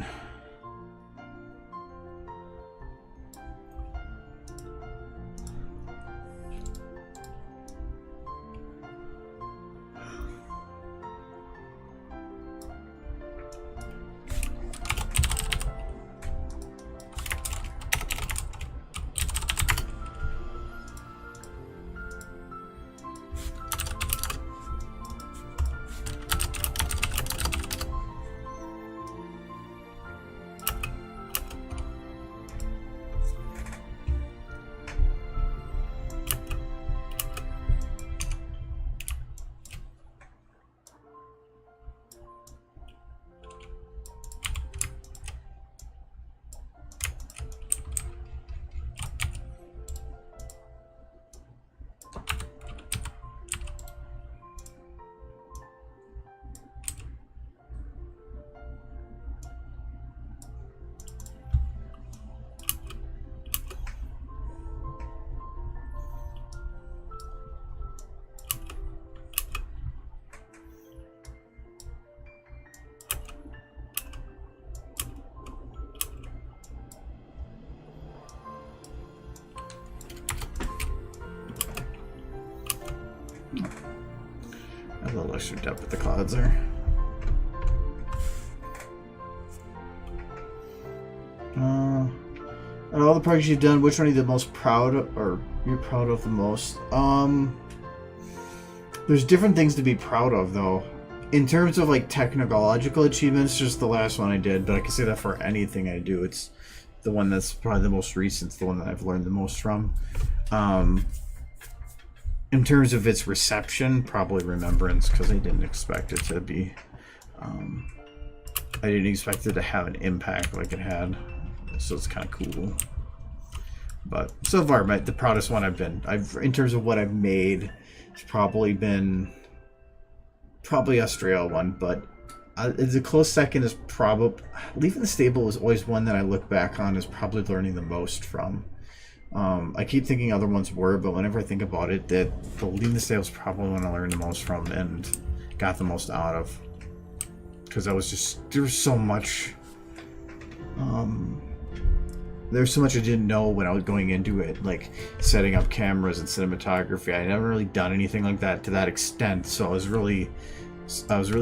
A little extra depth with the clouds there. Out of all the projects you've done, which one are you the most proud of, or you're proud of the most? There's different things to be proud of, though. In terms of like technological achievements, just the last one I did, but I can say that for anything I do. It's the one that's probably the most recent, it's the one that I've learned the most from. In terms of its reception, probably Remembrance, because I didn't expect it to be, I didn't expect it to have an impact like it had, so it's kind of cool. But so far, the proudest one in terms of what I've made, it's probably been, Australia one, but it's a close second is probably, Leaving the Stable was always one that I look back on as probably learning the most from. I keep thinking other ones were, but whenever I think about it, that the Leaving the Stable was probably one I learned the most from and got the most out of. Because I was just, there was so much There's so much I didn't know when I was going into it, like setting up cameras and cinematography. I never really done anything like that to that extent, so I was really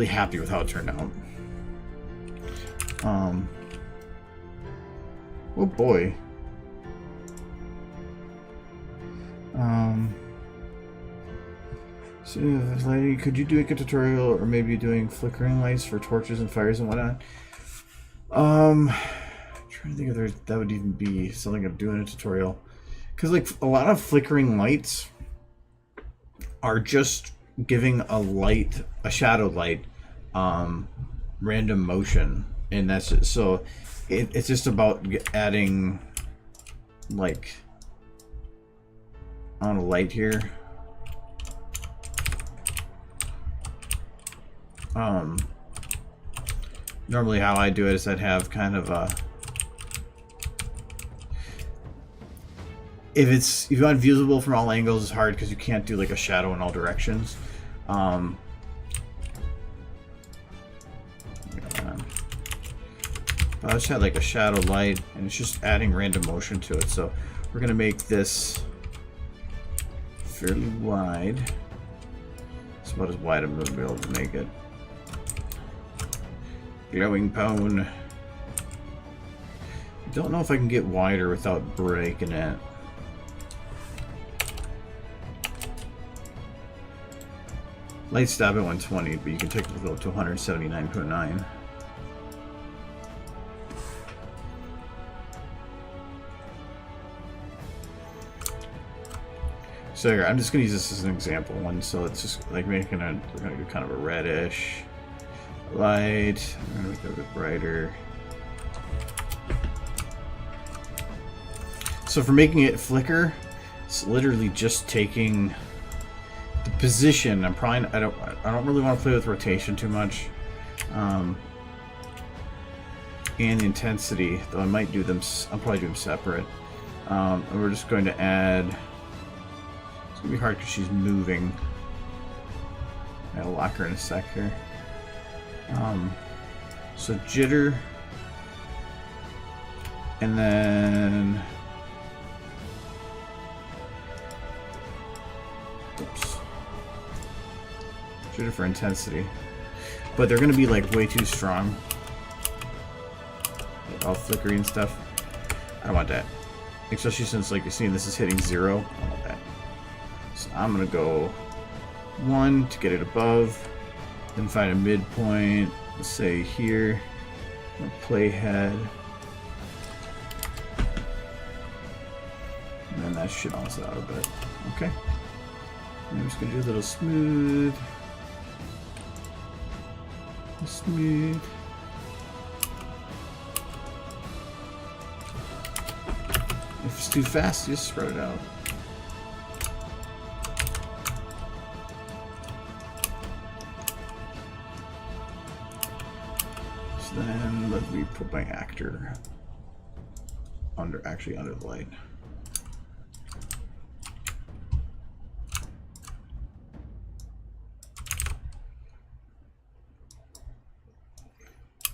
happy with how it turned out. Oh boy. So, like, could you do a tutorial, or maybe doing flickering lights for torches and fires and whatnot? I'm trying to think if that would even be something I'd do in a tutorial, because like a lot of flickering lights are just giving a shadow light, random motion, and that's it. So it's just about adding like on a light here. Normally how I do it is I'd have kind of a, if you want visible from all angles, it's hard because you can't do like a shadow in all directions. But I just had like a shadow light, and it's just adding random motion to it. So we're gonna make this fairly wide. It's about as wide as I'm gonna be able to make it. Glowing pone. I don't know if I can get wider without breaking it. Light stop at 120, but you can take it to 179.9. So here, I'm just gonna use this as an example one. So it's just like making we're gonna do kind of a reddish light. I'm gonna make it a bit brighter. So for making it flicker, it's literally just taking the position. I don't really want to play with rotation too much, and the intensity. Though I might do them. I'll probably do them separate. And we're just going to add. It's gonna be hard because she's moving. I'll lock her in a sec here. So jitter, and then oops, jitter for intensity, but they're gonna be like way too strong, like all flickery and stuff. I don't want that, especially since like you're seeing this is hitting 0. I don't want that. So I'm gonna go 1 to get it above. Then find a midpoint, let's say here, playhead, and then that should balance it out a bit. Okay, and I'm just gonna do a little smooth, smooth. If it's too fast, you just spread it out. Then let me put my actor under the light.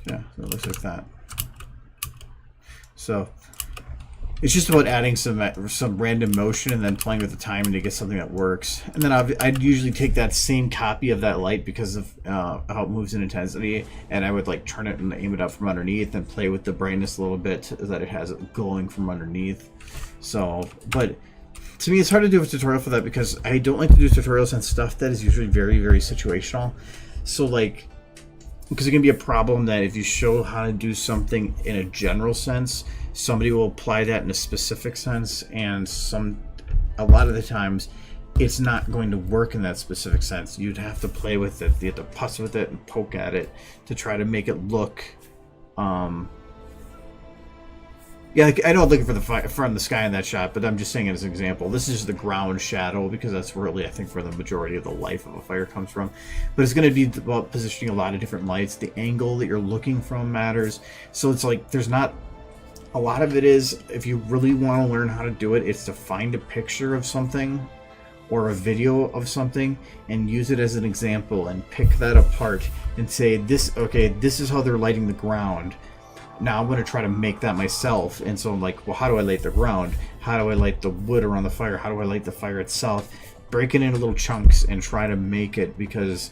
Yeah, so it looks like that. So it's just about adding some random motion and then playing with the timing to get something that works. And then I'd usually take that same copy of that light because of how it moves in intensity, and I would like turn it and aim it up from underneath and play with the brightness a little bit so that it has it glowing from underneath. So, but to me, it's hard to do a tutorial for that because I don't like to do tutorials on stuff that is usually very, very situational. So like, because it can be a problem that if you show how to do something in a general sense, somebody will apply that in a specific sense, and a lot of the times it's not going to work in that specific sense. You'd have to play with it, you have to puss with it and poke at it to try to make it look yeah, like, I know I'm looking for the fire in the sky in that shot, but I'm just saying it as an example. This is the ground shadow because that's really, I think, where the majority of the life of a fire comes from. But it's going to be about positioning a lot of different lights. The angle that you're looking from matters. So it's like there's not a lot of it is, if you really want to learn how to do it, it's to find a picture of something or a video of something and use it as an example and pick that apart and say, this, okay, this is how they're lighting the ground. Now I'm going to try to make that myself. And so I'm like, well, how do I light the ground? How do I light the wood around the fire? How do I light the fire itself? Break it into little chunks and try to make it, because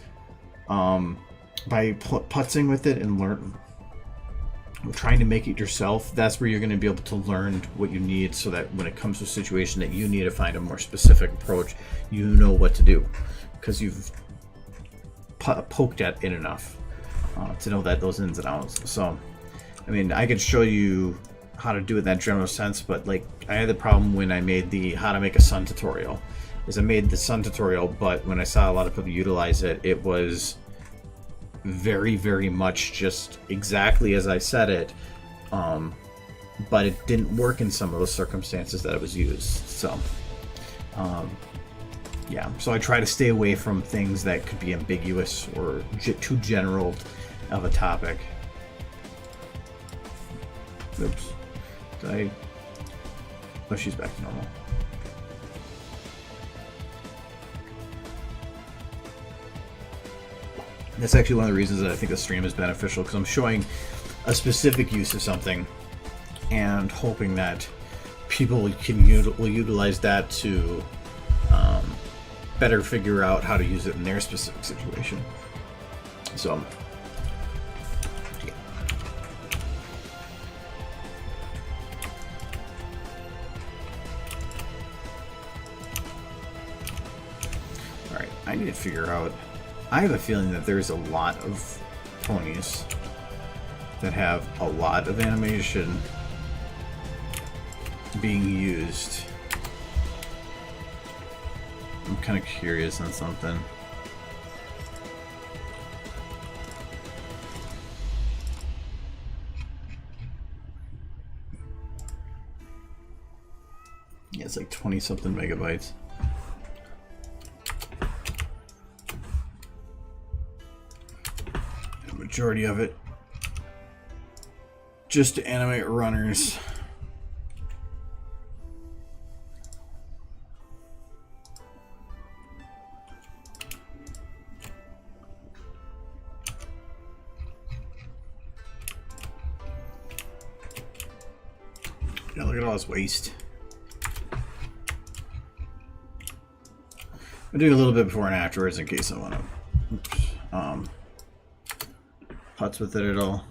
by putzing with it and trying to make it yourself, that's where you're going to be able to learn what you need, so that when it comes to a situation that you need to find a more specific approach, you know what to do, because you've poked at it enough to know that those ins and outs. So I mean, I could show you how to do it in that general sense, but like I had the problem when I made the how to make a sun tutorial. Is I made the sun tutorial, but when I saw a lot of people utilize it, it was very, very much just exactly as I said it, but it didn't work in some of those circumstances that it was used. So yeah, so I try to stay away from things that could be ambiguous or too general of a topic. Oops. Oh, she's back to normal. That's actually one of the reasons that I think the stream is beneficial, because I'm showing a specific use of something and hoping that people will utilize that to better figure out how to use it in their specific situation. So, yeah. Alright, I need to figure out... I have a feeling that there's a lot of ponies that have a lot of animation being used. I'm kind of curious on something. Yeah, it's like 20 something megabytes. The majority of it just to animate runners. Yeah, look at all this waste. I'm doing a little bit before and afterwards in case I want to putz with it at all.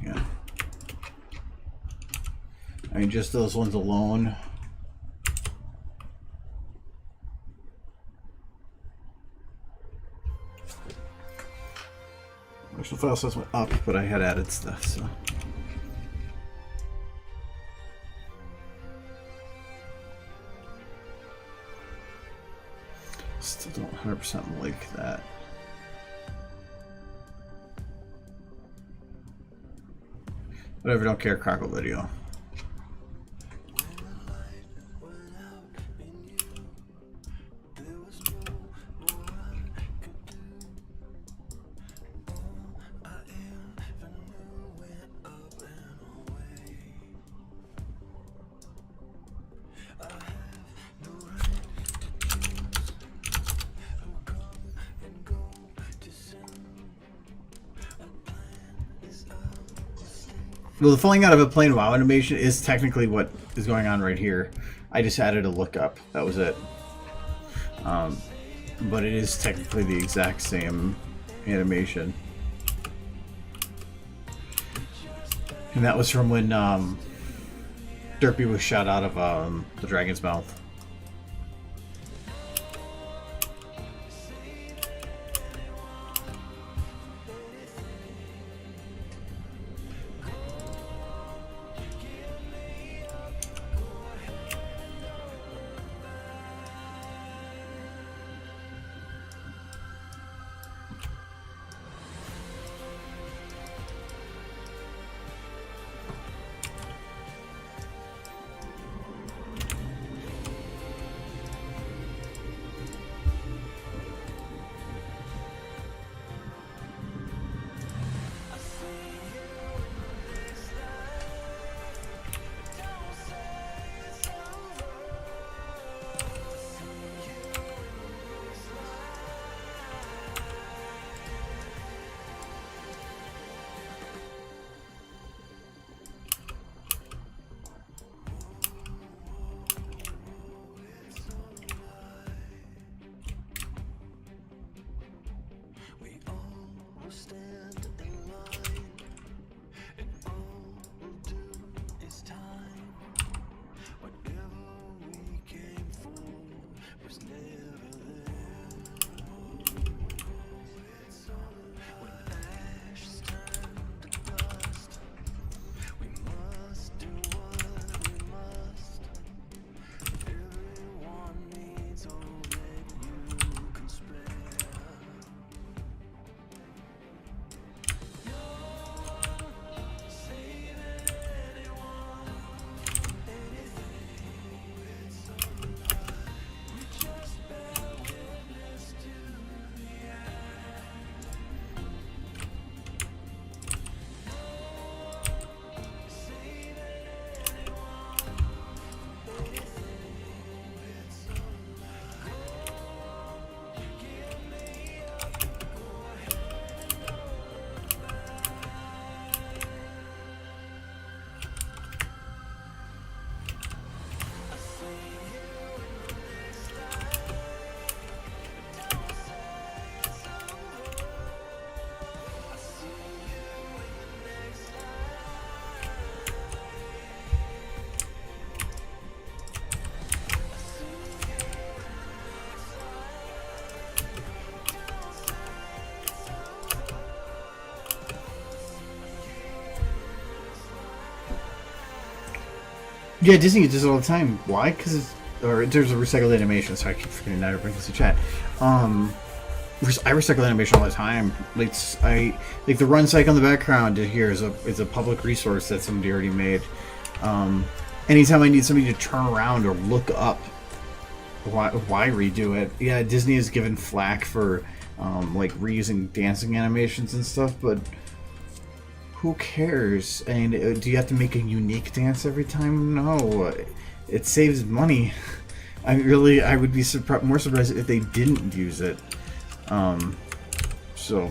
Yeah. I mean, just those ones alone. Actual file size went up, but I had added stuff, so. Still don't 100% like that. Whatever, don't care, Crackle video. Well, the falling out of a plain WoW animation is technically what is going on right here. I just added a lookup. That was it. But it is technically the exact same animation. And that was from when Derpy was shot out of the dragon's mouth. Yeah, Disney does it all the time. Why? Because or there's a recycled animation. So I keep forgetting that I bring this to chat. I recycle animation all the time. Like the run cycle in the background here is a public resource that somebody already made. Anytime I need somebody to turn around or look up, why redo it? Yeah, Disney has given flack for like reusing dancing animations and stuff, but who cares? And do you have to make a unique dance every time? No, it saves money. I would be more surprised if they didn't use it. So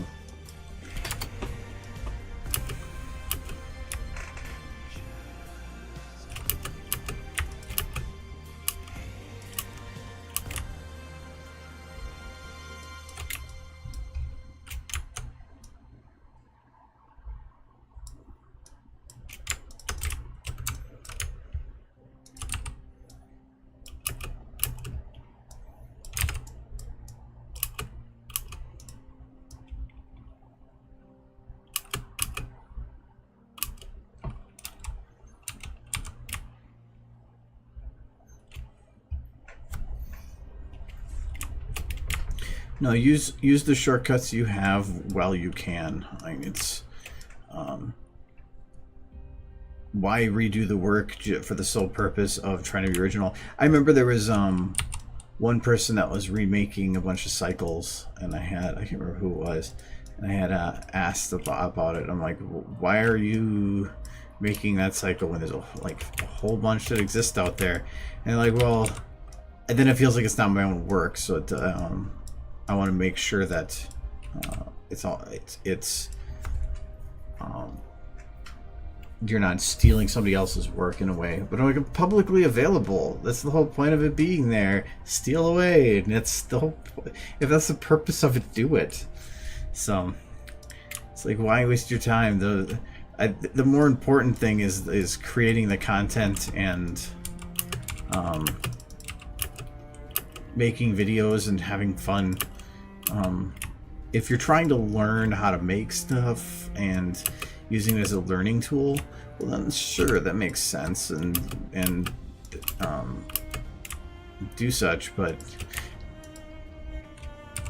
no, use the shortcuts you have while you can. I mean, it's why redo the work for the sole purpose of trying to be original? I remember there was one person that was remaking a bunch of cycles, and I can't remember who it was, and I had asked about it. I'm like, why are you making that cycle when there's a whole bunch that exists out there? And like, well, and then it feels like it's not my own work, so it, I want to make sure that you're not stealing somebody else's work in a way, but like publicly available. That's the whole point of it being there. Steal away, and it's the whole. If that's the purpose of it, do it. So it's like, why waste your time? The more important thing is creating the content and making videos and having fun. If you're trying to learn how to make stuff and using it as a learning tool, well then sure, that makes sense, and do such, but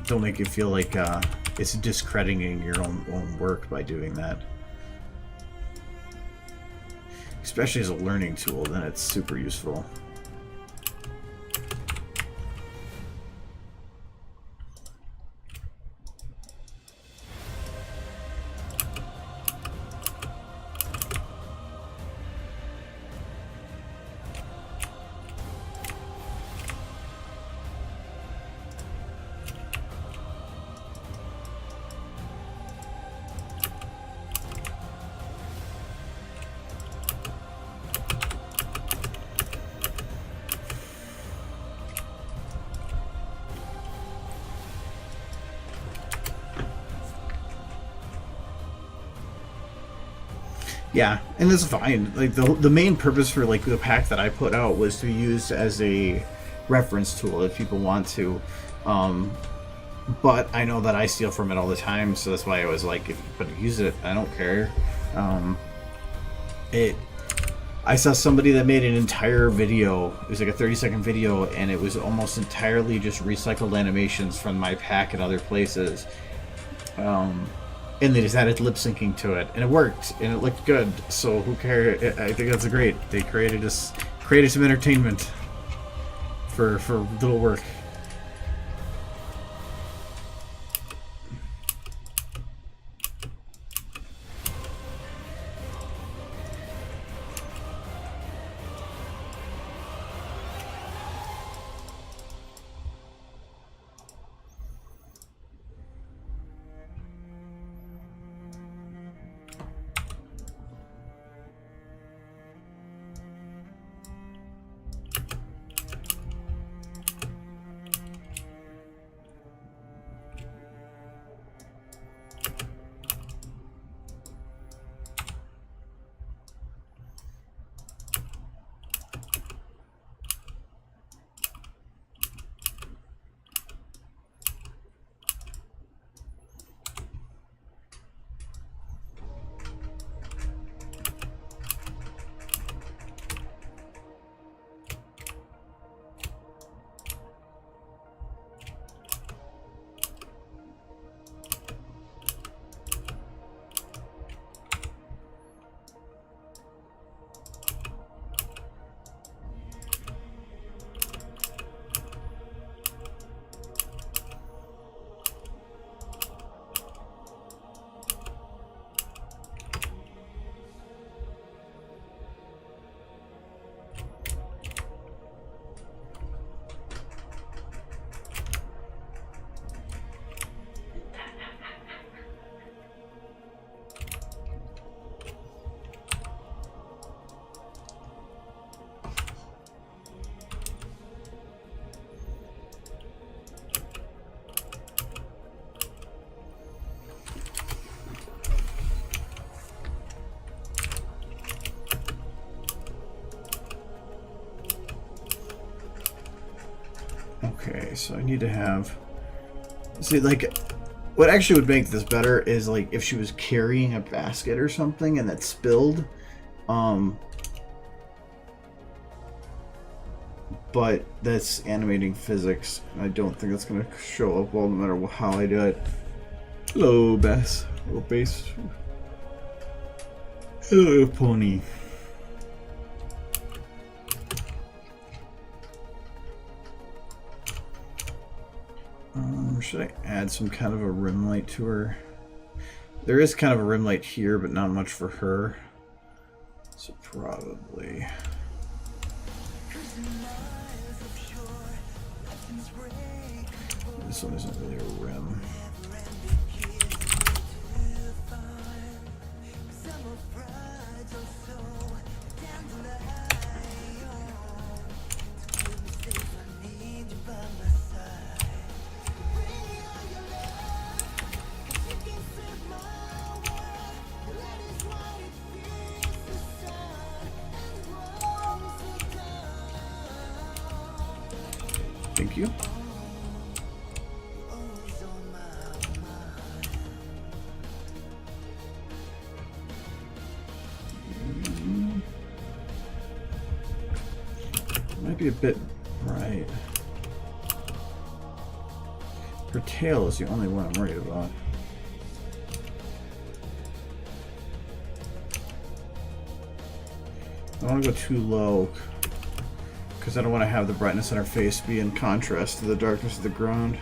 don't make it feel like it's discrediting your own work by doing that. Especially as a learning tool, then it's super useful. Yeah, and that's fine. Like the main purpose for like the pack that I put out was to be used as a reference tool if people want to. But I know that I steal from it all the time, so that's why I was like, if you could use it, I don't care. I saw somebody that made an entire video. It was like a 30-second video, and it was almost entirely just recycled animations from my pack and other places. And they just added lip syncing to it, and it worked, and it looked good. So who cares? I think that's great. They created some entertainment for little work. Okay, so I need to have... See, like, what actually would make this better is, like, if she was carrying a basket or something and that spilled. But that's animating physics. I don't think that's going to show up well no matter how I do it. Hello, Bess. Hello, Base. Hello, Pony. Should I add some kind of a rim light to her? There is kind of a rim light here, but not much for her. So probably... This one isn't really a rim. Thank you. Might be a bit bright. Her tail is the only one I'm worried about. I don't want to go too low, because I don't want to have the brightness on her face be in contrast to the darkness of the ground.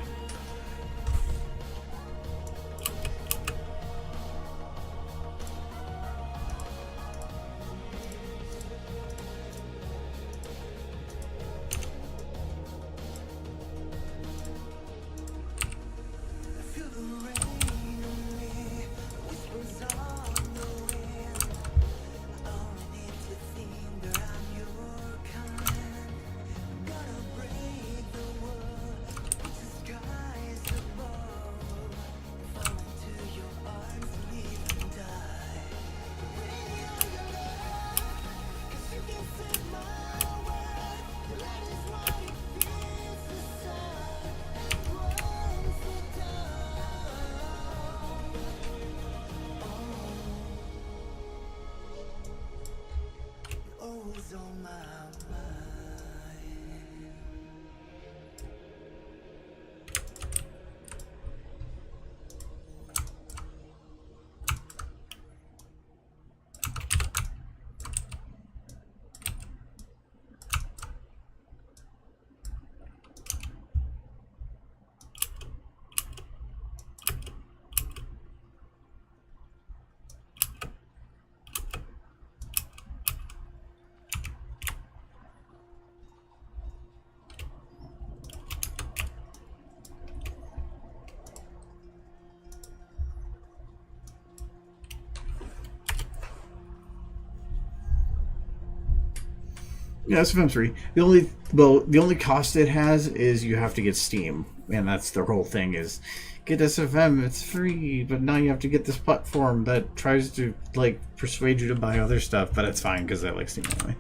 Yeah, SFM's free. The only cost it has is you have to get Steam, and that's the whole thing. Is get SFM, it's free, but now you have to get this platform that tries to like persuade you to buy other stuff, but it's fine because I like Steam anyway.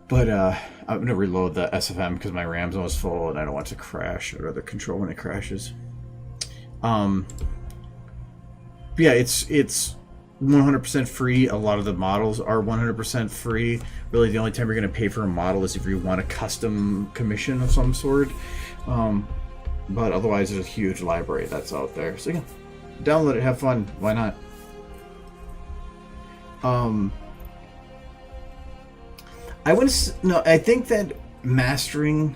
But I'm gonna reload the SFM because my RAM's almost full, and I don't want it to crash. I'd rather control when it crashes. Yeah, it's 100% free. A lot of the models are 100% free. Really, the only time you're going to pay for a model is if you want a custom commission of some sort. But otherwise, there's a huge library that's out there. So yeah, download it, have fun. Why not? I think that mastering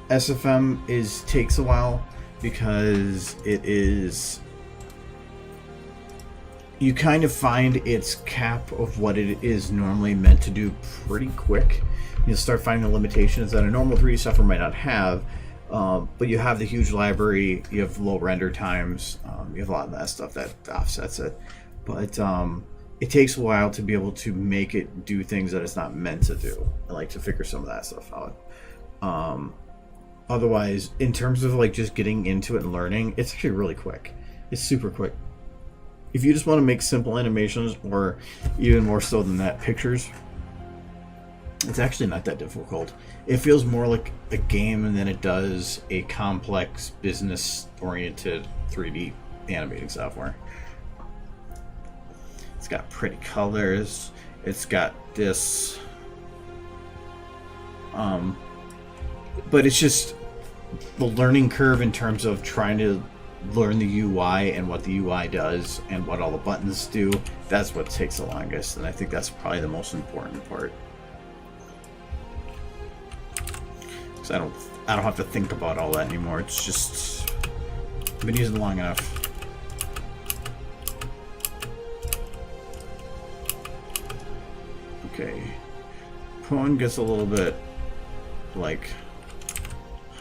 SFM takes a while because it is. You kind of find its cap of what it is normally meant to do pretty quick. You'll start finding the limitations that a normal 3D software might not have, but you have the huge library, you have low render times, you have a lot of that stuff that offsets it. But it takes a while to be able to make it do things that it's not meant to do. I like to figure some of that stuff out. Otherwise, in terms of like just getting into it and learning, it's actually really quick. It's super quick. If you just want to make simple animations, or even more so than that, pictures, It's actually not that difficult. It feels more like a game than it does a complex business-oriented 3D animating software. It's got pretty colors. It's got this... but it's just the learning curve in terms of trying to learn the UI and what the UI does and what all the buttons do. That's what takes the longest, and I think that's probably the most important part. So I don't have to think about all that anymore. It's just I've been using it long enough. Okay, Pwn gets a little bit like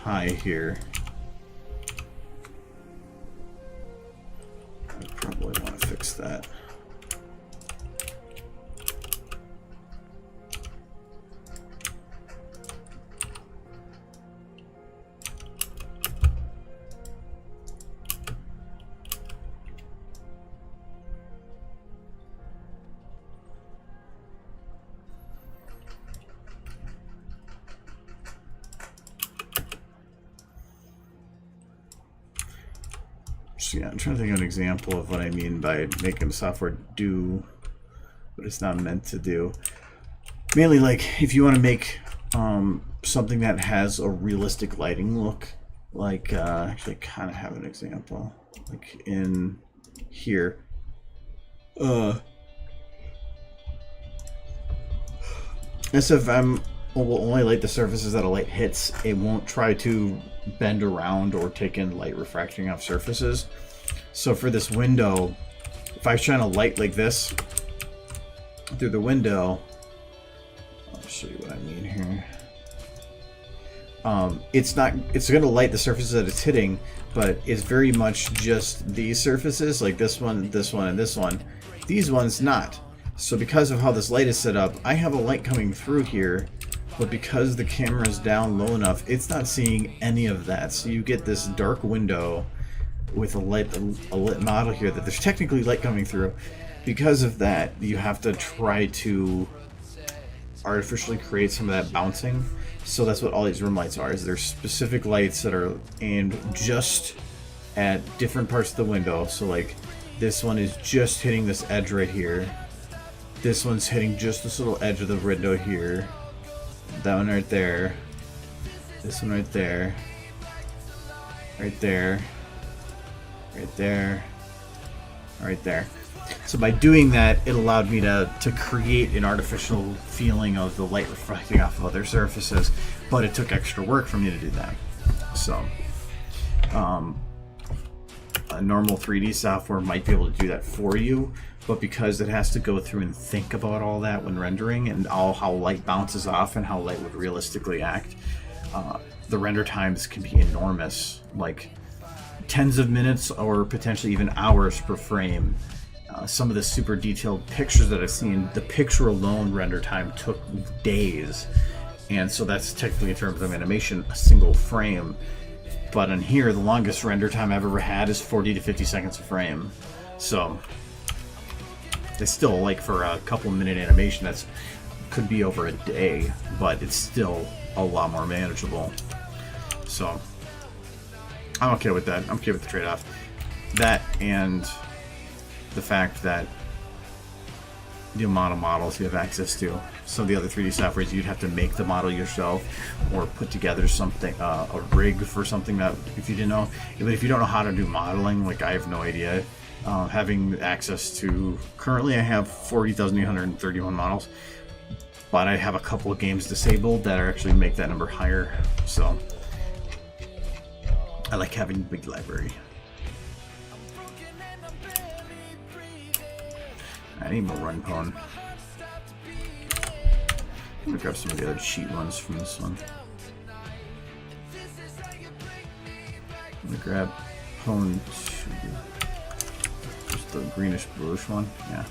high here. I probably want to fix that. Yeah, I'm trying to think of an example of what I mean by making software do what it's not meant to do. Mainly, like, if you want to make something that has a realistic lighting look, like, actually, I kind of have an example, like in here. SFM will only light the surfaces that a light hits. It won't try to bend around or take in light refracting off surfaces. So for this window, if I shine a light like this through the window, I'll show you what I mean here. It's going to light the surfaces that it's hitting, but it's very much just these surfaces, like this one, this one, and this one. These ones not. So because of how this light is set up, I have a light coming through here, but because the camera is down low enough, it's not seeing any of that. So you get this dark window with a lit model here that there's technically light coming through. Because of that, you have to try to artificially create some of that bouncing. So that's what all these room lights are, is there's specific lights that are aimed just at different parts of the window. So like this one is just hitting this edge right here. This one's hitting just this little edge of the window here. That one right there. This one right there. Right there. Right there. Right there. So by doing that, it allowed me to create an artificial feeling of the light reflecting off of other surfaces, but it took extra work for me to do that. So a normal 3D software might be able to do that for you, but because it has to go through and think about all that when rendering and how light bounces off and how light would realistically act, the render times can be enormous, like tens of minutes or potentially even hours per frame. Some of the super detailed pictures that I've seen, the picture alone render time took days, and so that's technically, in terms of animation, a single frame. But on here, the longest render time I've ever had is 40 to 50 seconds a frame. So it's still, like, for a couple minute animation, that's could be over a day, but it's still a lot more manageable. So I'm okay with that. I'm okay with the trade-off. That and the fact that the amount of models you have access to. Some of the other 3D softwares, you'd have to make the model yourself or put together something, a rig for something that, if you didn't know. But if you don't know how to do modeling, like I have no idea, having access to, currently I have 40,831 models, but I have a couple of games disabled that are actually make that number higher. So I like having a big library. I need more run Pwn. I'm gonna grab some of the other cheat ones from this one. I'm gonna grab Pwn 2. Just the greenish bluish one. Yeah.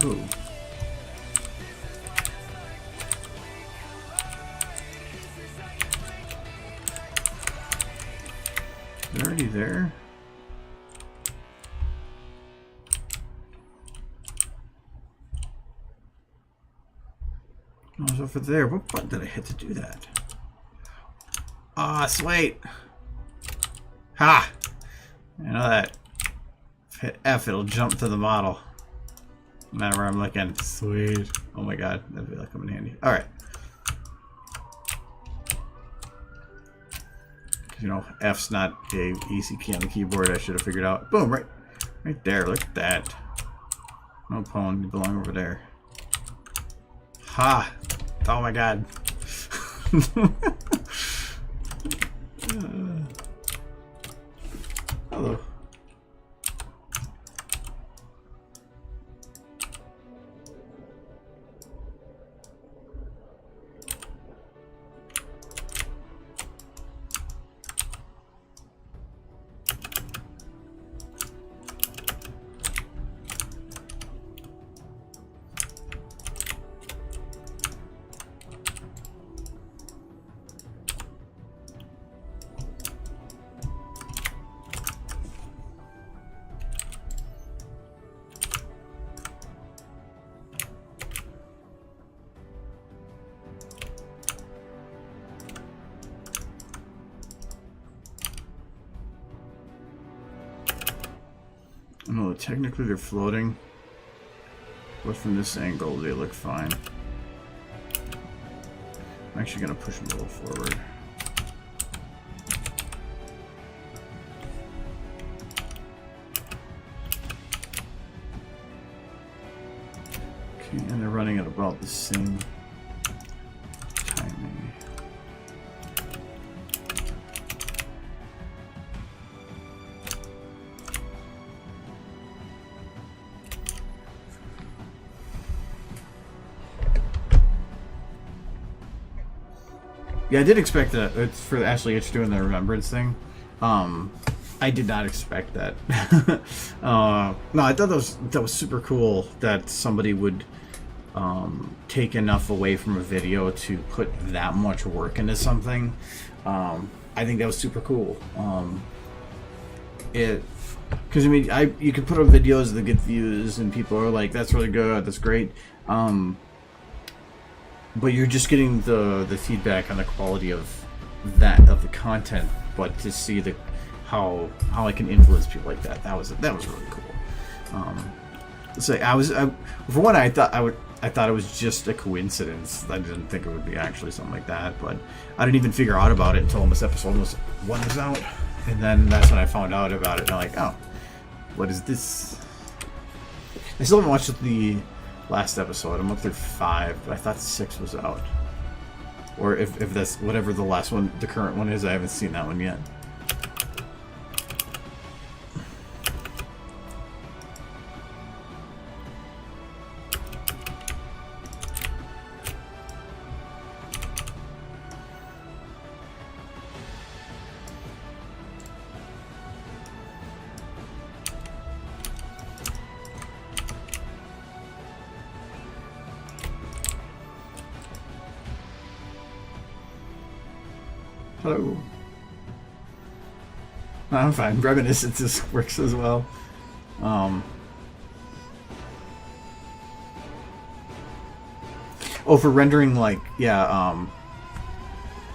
Ooh. They're already there? I was over there. What button did I hit to do that? Ah, sweet. Ha! You know that. If I hit F, it'll jump to the model. No matter where I'm looking. Sweet. Oh my god, that'd be like come in handy. Alright. You know, F's not a easy key on the keyboard. I should have figured out. Boom, right there. Look at that. No pwn, you belong over there. Ha! Oh my god. Hello. No, technically they're floating, but from this angle they look fine. I'm actually going to push them a little forward. Okay, and they're running at about the same timing. Yeah, I did expect that. It's for Ashley Itch doing the remembrance thing. I did not expect that. No, I thought that was super cool that somebody would take enough away from a video to put that much work into something. I think that was super cool. Because I mean, you can put up videos that get views and people are like, "That's really good, that's great." But you're just getting the feedback on the quality of the content, but to see how I can influence people like that was really cool. So for one, I thought it was just a coincidence. I didn't think it would be actually something like that, but I didn't even figure out about it until almost episode 1 was out, and then that's when I found out about it. And I'm like, oh, what is this? I still haven't watched the last episode. I'm up through 5, but I thought 6 was out. Or if that's whatever the last one, the current one is, I haven't seen that one yet. Hello. I'm fine. Reminiscence works as well. Oh, for rendering, like, yeah,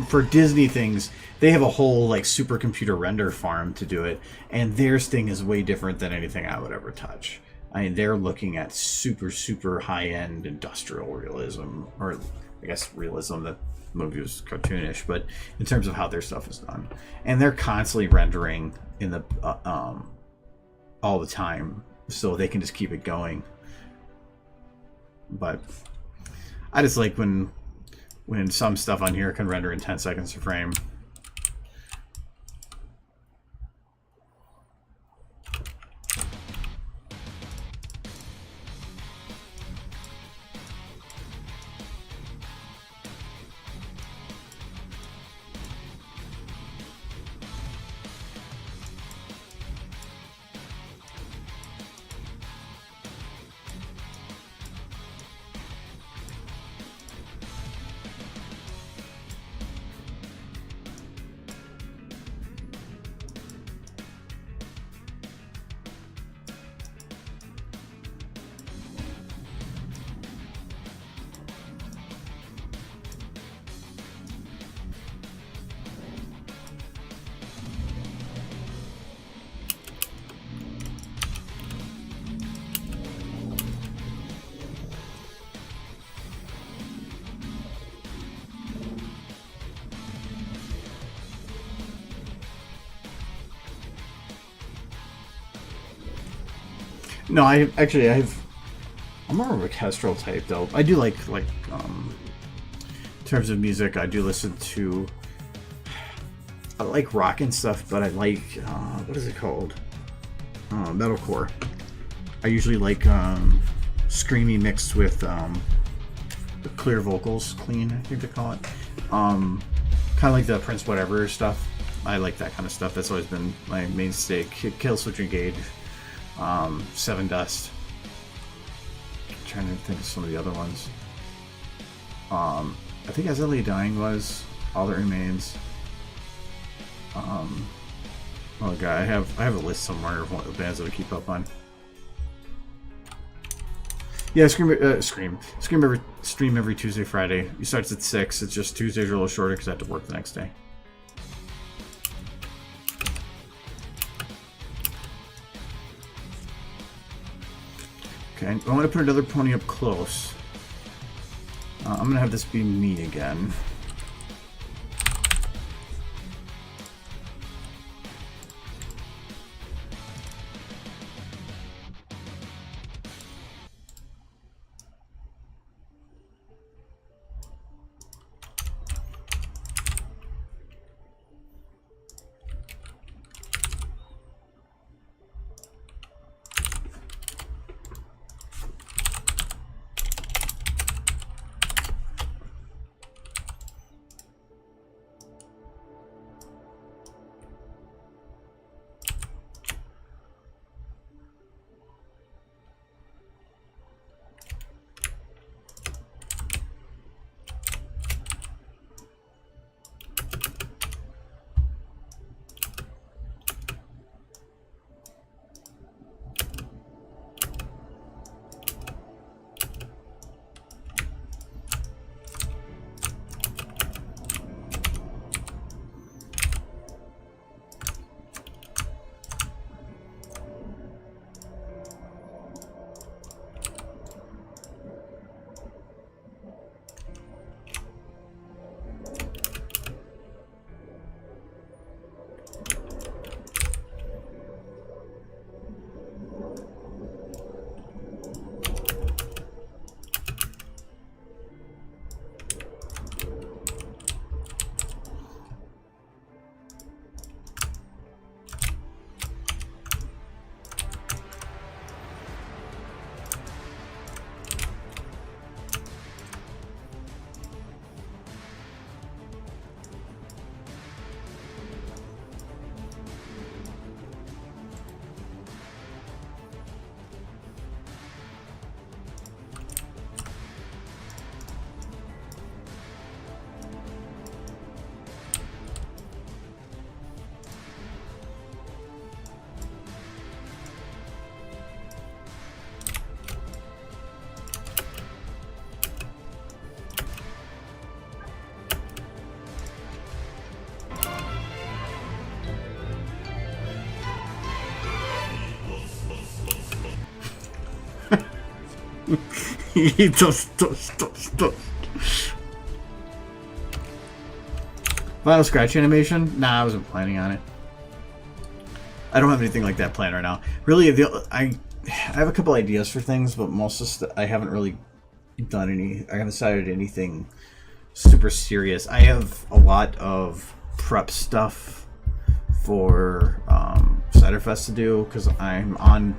for Disney things, they have a whole, like, supercomputer render farm to do it, and their thing is way different than anything I would ever touch. I mean, they're looking at super, super high-end industrial realism, or I guess realism. That movie was cartoonish, but in terms of how their stuff is done, and they're constantly rendering in the all the time, so they can just keep it going. But I just like when some stuff on here can render in 10 seconds a frame. No, I have. I'm more of a orchestral type though. I do like in terms of music, I do listen to. I like rock and stuff, but I like what is it called? Metalcore. I usually like screamy mixed with clear vocals, clean, I think they call it. Kind of like the Prince Whatever stuff. I like that kind of stuff. That's always been my mainstay. Killswitch Engage, Seven Dust. I'm trying to think of some of the other ones. I think As I Lay Dying was All That Remains. Oh god, I have a list somewhere of what the bands that I keep up on. Yeah, stream every Tuesday, Friday. It starts at 6. It's just Tuesdays are a little shorter because I have to work the next day. Okay, I want to put another pony up close. I'm going to have this be me again. Final scratch animation? Nah, I wasn't planning on it. I don't have anything like that planned right now. Really, I have a couple ideas for things, but most of I haven't really done any. I haven't decided anything super serious. I have a lot of prep stuff for Ciderfest to do because I'm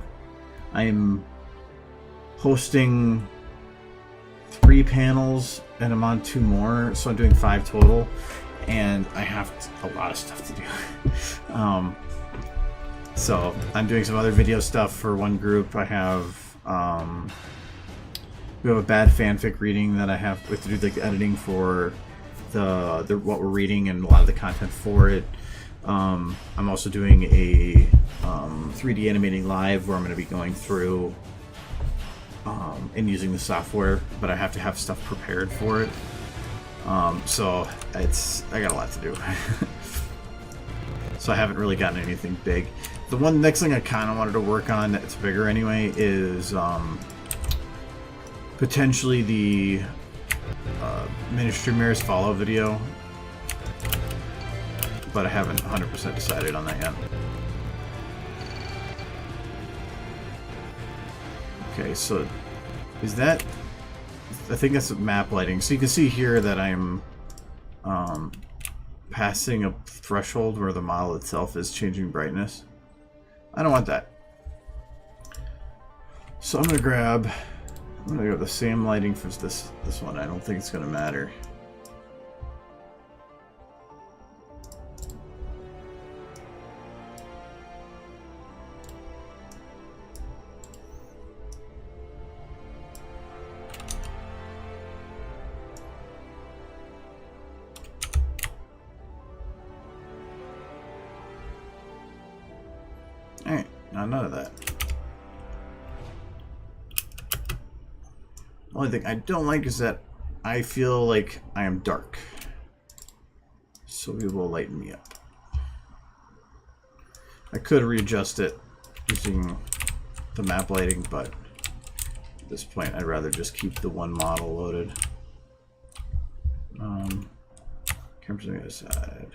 hosting 3 panels and I'm on 2 more, so I'm doing 5 total, and I have a lot of stuff to do. So I'm doing some other video stuff for one group. I have we have a bad fanfic reading that I have to do the editing for the what we're reading and a lot of the content for it. I'm also doing a 3D animating live where I'm going to be going through and using the software, but I have to have stuff prepared for it. So I got a lot to do. So I haven't really gotten anything big. The next thing I kind of wanted to work on that's bigger anyway is potentially the Ministry Mayor's follow video, but I haven't 100% decided on that yet. Okay, so is that... I think that's map lighting. So you can see here that I'm passing a threshold where the model itself is changing brightness. I don't want that. So I'm gonna grab the same lighting for this one. I don't think it's gonna matter. Alright, now none of that. The only thing I don't like is that I feel like I am dark. So we will lighten me up. I could readjust it using the map lighting, but at this point I'd rather just keep the one model loaded. Cameras on the other side.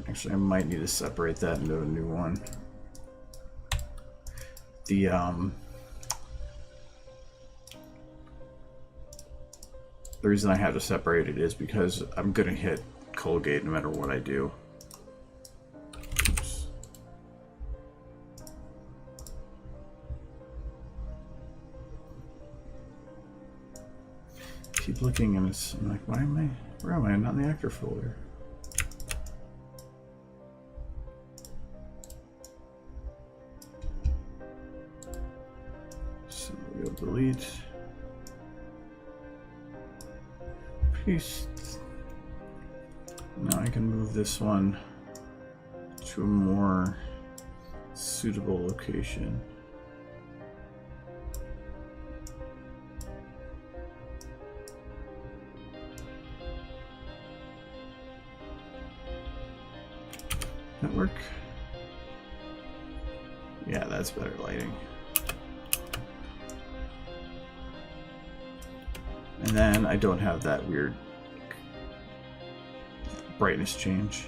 Actually, I might need to separate that into a new one. The reason I have to separate it is because I'm gonna hit Colgate no matter what I do. Oops. Keep looking and it's I'm like, where am I? I'm not in the actor folder. Delete. Paste. Now I can move this one to a more suitable location. That work? Yeah, that's better lighting. And then I don't have that weird brightness change.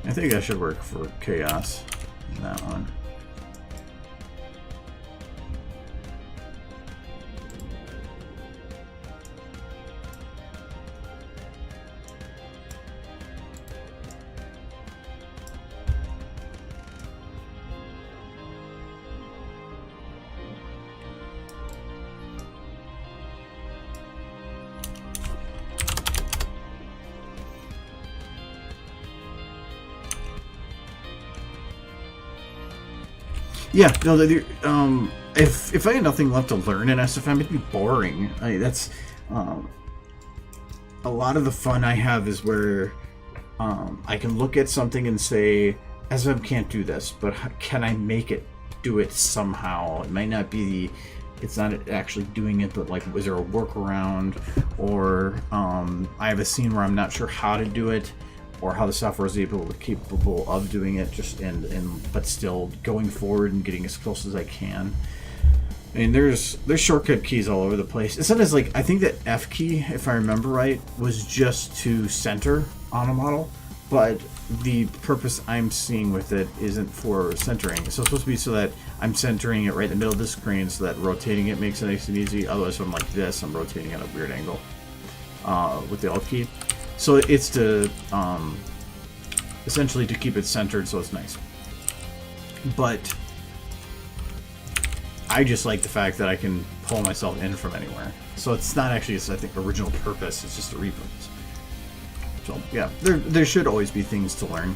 I think that should work for chaos in that one. Yeah, no, if I had nothing left to learn in SFM, it'd be boring. That's a lot of the fun I have is where I can look at something and say, SFM can't do this, but can I make it do it somehow? It might not be it's not actually doing it, but like, was there a workaround? Or I have a scene where I'm not sure how to do it, or how the software is capable of doing it, just but still going forward and getting as close as I can. I mean, there's shortcut keys all over the place. It's not as like, I think that F key, if I remember right, was just to center on a model, but the purpose I'm seeing with it isn't for centering. So it's supposed to be so that I'm centering it right in the middle of the screen, so that rotating it makes it nice and easy. Otherwise, if I'm like this, I'm rotating at a weird angle with the Alt key. So it's to essentially to keep it centered so it's nice. But I just like the fact that I can pull myself in from anywhere. So it's not actually its, I think, original purpose. It's just a repurpose. So yeah, there should always be things to learn.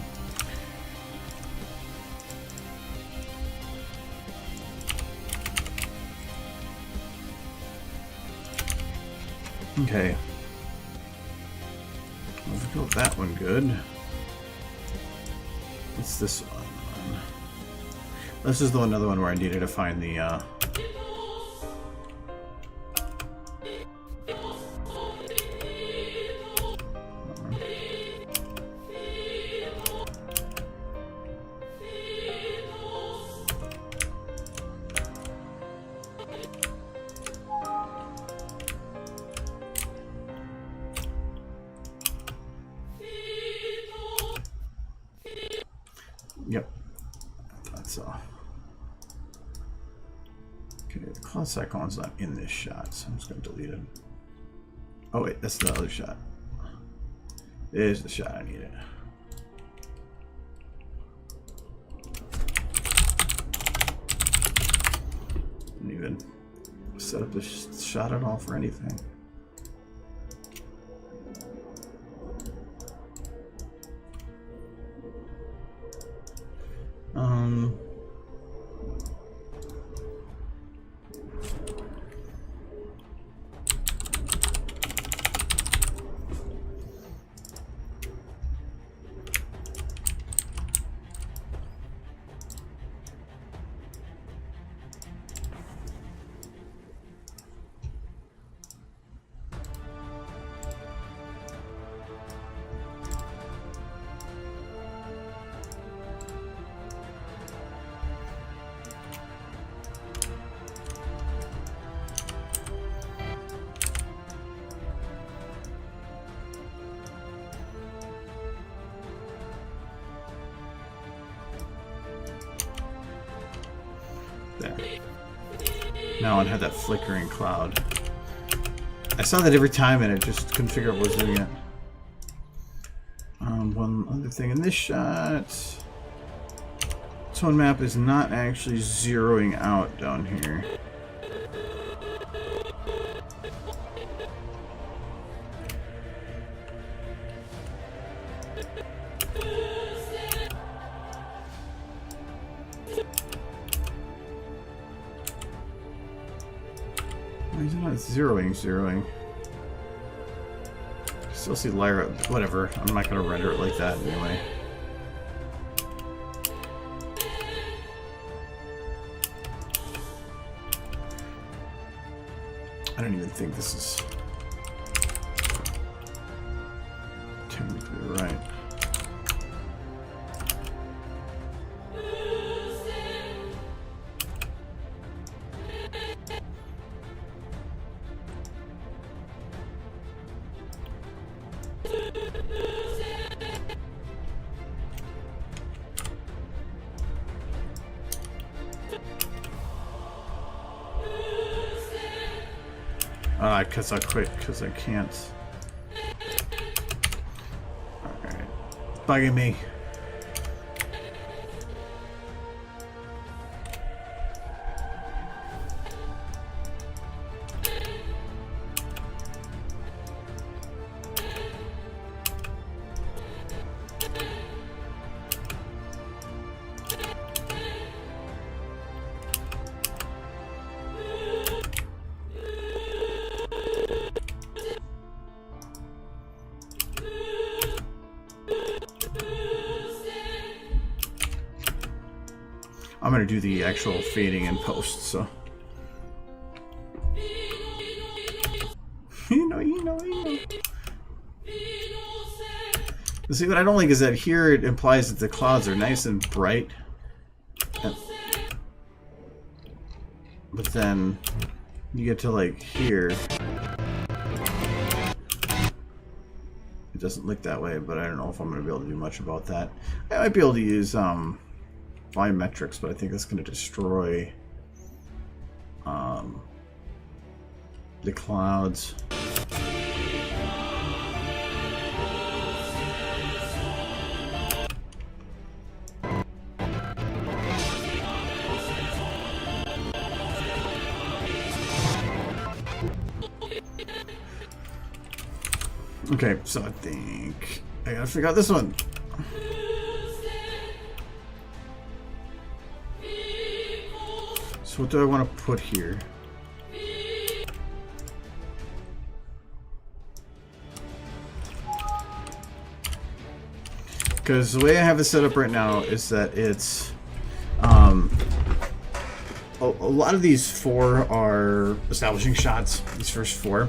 Okay. Let's go with that one good. What's this one? This is another one where I needed to find the so. Okay, the cloud cyclone's not in this shot, so I'm just going to delete it. Oh, wait, that's the other shot. There's the shot I needed. Didn't even set up this shot at all for anything. There. Now it had that flickering cloud. I saw that every time and it just couldn't figure out what was doing it. One other thing in this shot. Tone map is not actually zeroing out down here. Why is it not zeroing? Still see Lyra. Whatever. I'm not going to render it like that anyway. I don't even think this is technically right. I guess I'll quit because I can't. Alright. Bugging me. I'm gonna do the actual fading in post, so. You know. See, what I don't like is that here it implies that the clouds are nice and bright. But then you get to like here. It doesn't look that way, but I don't know if I'm gonna be able to do much about that. I might be able to use volumetrics, but I think that's going to destroy the clouds. Okay, so I think I gotta figure out this one. So what do I want to put here? Because the way I have it set up right now is that it's a lot of these four are establishing shots, these first four.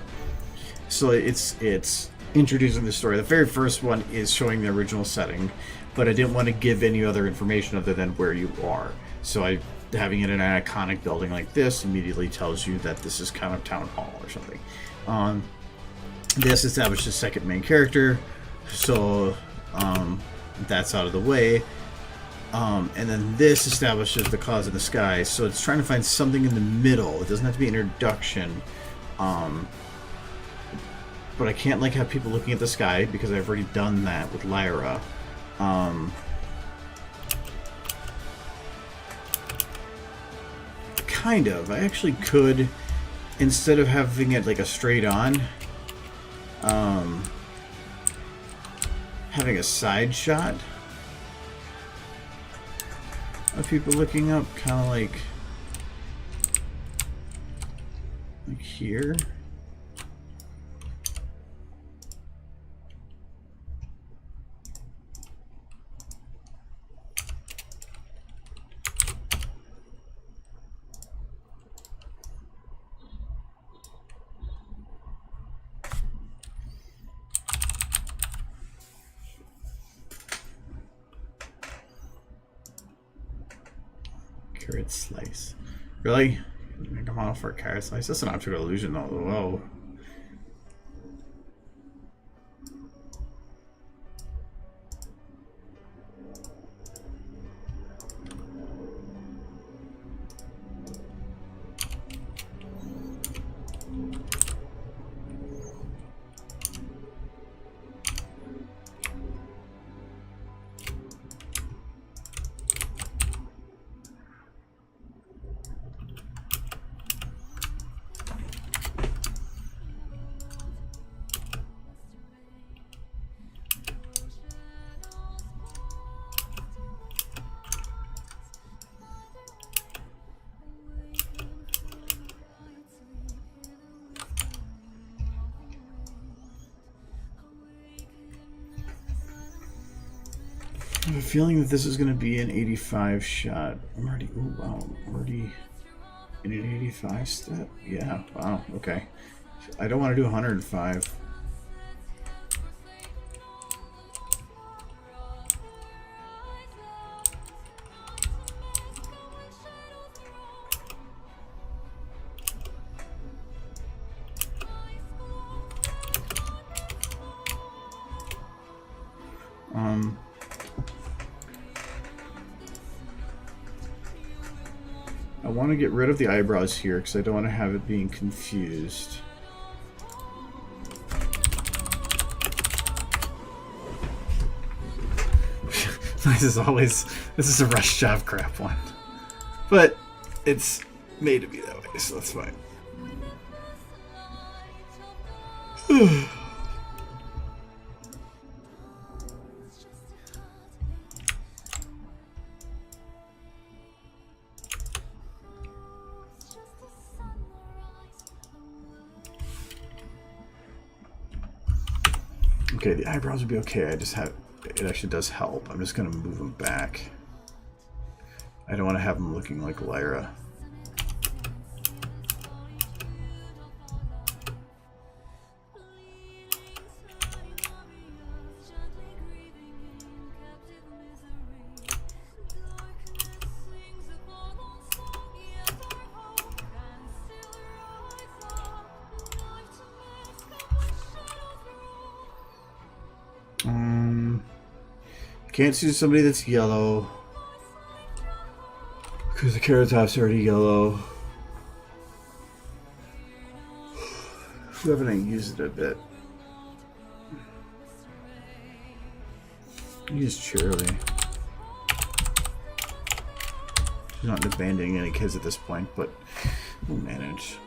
So it's introducing the story. The very first one is showing the original setting, but I didn't want to give any other information other than where you are. So having it in an iconic building like this immediately tells you that this is kind of town hall or something. This established the second main character, so that's out of the way. And then this establishes the clouds in the sky. So it's trying to find something in the middle. It doesn't have to be introduction. But I can't like have people looking at the sky because I've already done that with Lyra. Kind of. I actually could, instead of having it like a straight on, having a side shot of people looking up, kind of like here. Carrot slice. Really? Make a model for a carrot slice? That's an optical illusion though. Whoa. I have a feeling that this is going to be an 85 shot. I'm already, ooh, wow, I'm already in an 85 step. Yeah, wow, okay. I don't want to do 105. I want to get rid of the eyebrows here because I don't want to have it being confused. This is a rush job crap one. But it's made to be that way, so that's fine. Okay, the eyebrows would be okay. I just have, it actually does help. I'm just going to move them back. I don't want to have them looking like Lyra. Can't see somebody that's yellow because the carrot top's already yellow. Who haven't I used it a bit? Use Cheerly. She's not abandoning any kids at this point, but we'll manage.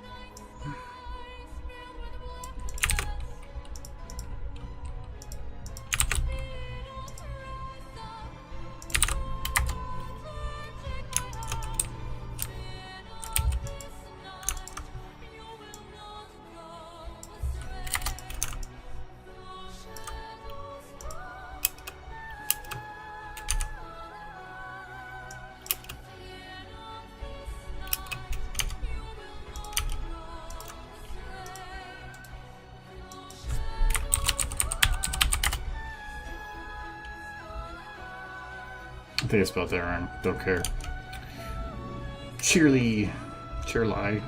I think I spelled that wrong. Don't care. Cheerly. Cheerly. No.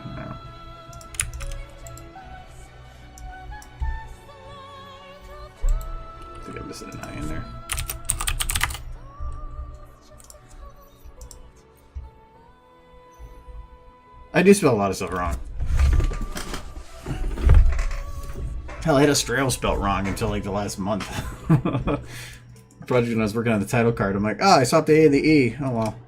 I think I'm missing an I in there. I do spell a lot of stuff wrong. Hell, I had Australia spelt wrong until like the last month. Project when I was working on the title card, I'm like, oh, I swapped the A and the E. Oh well.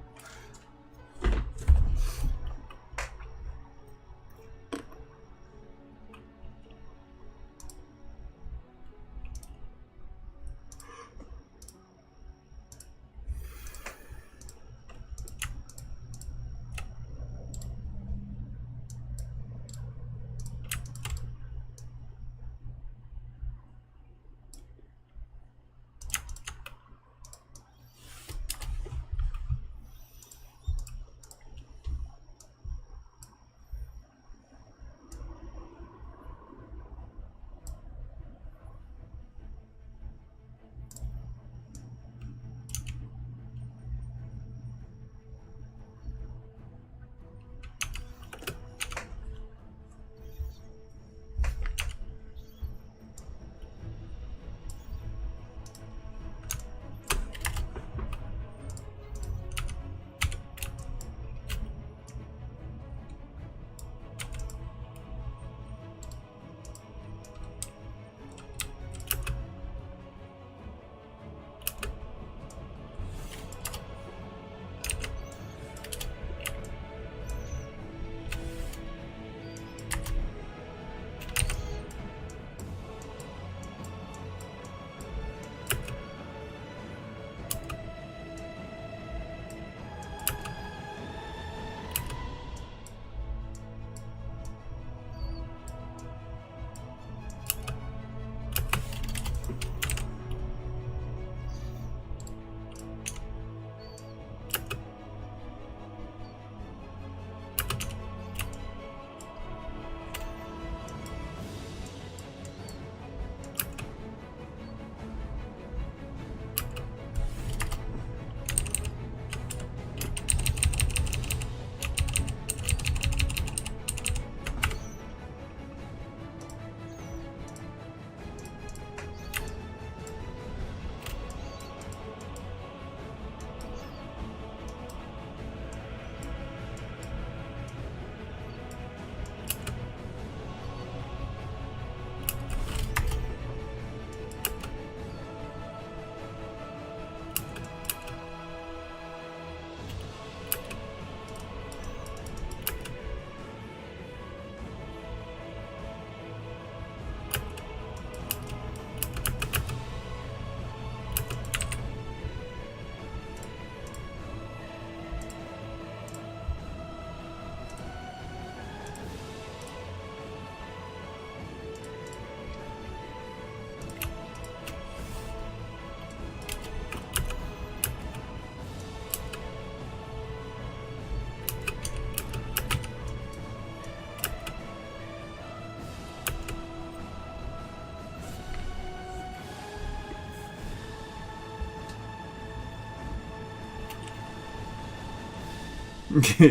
Do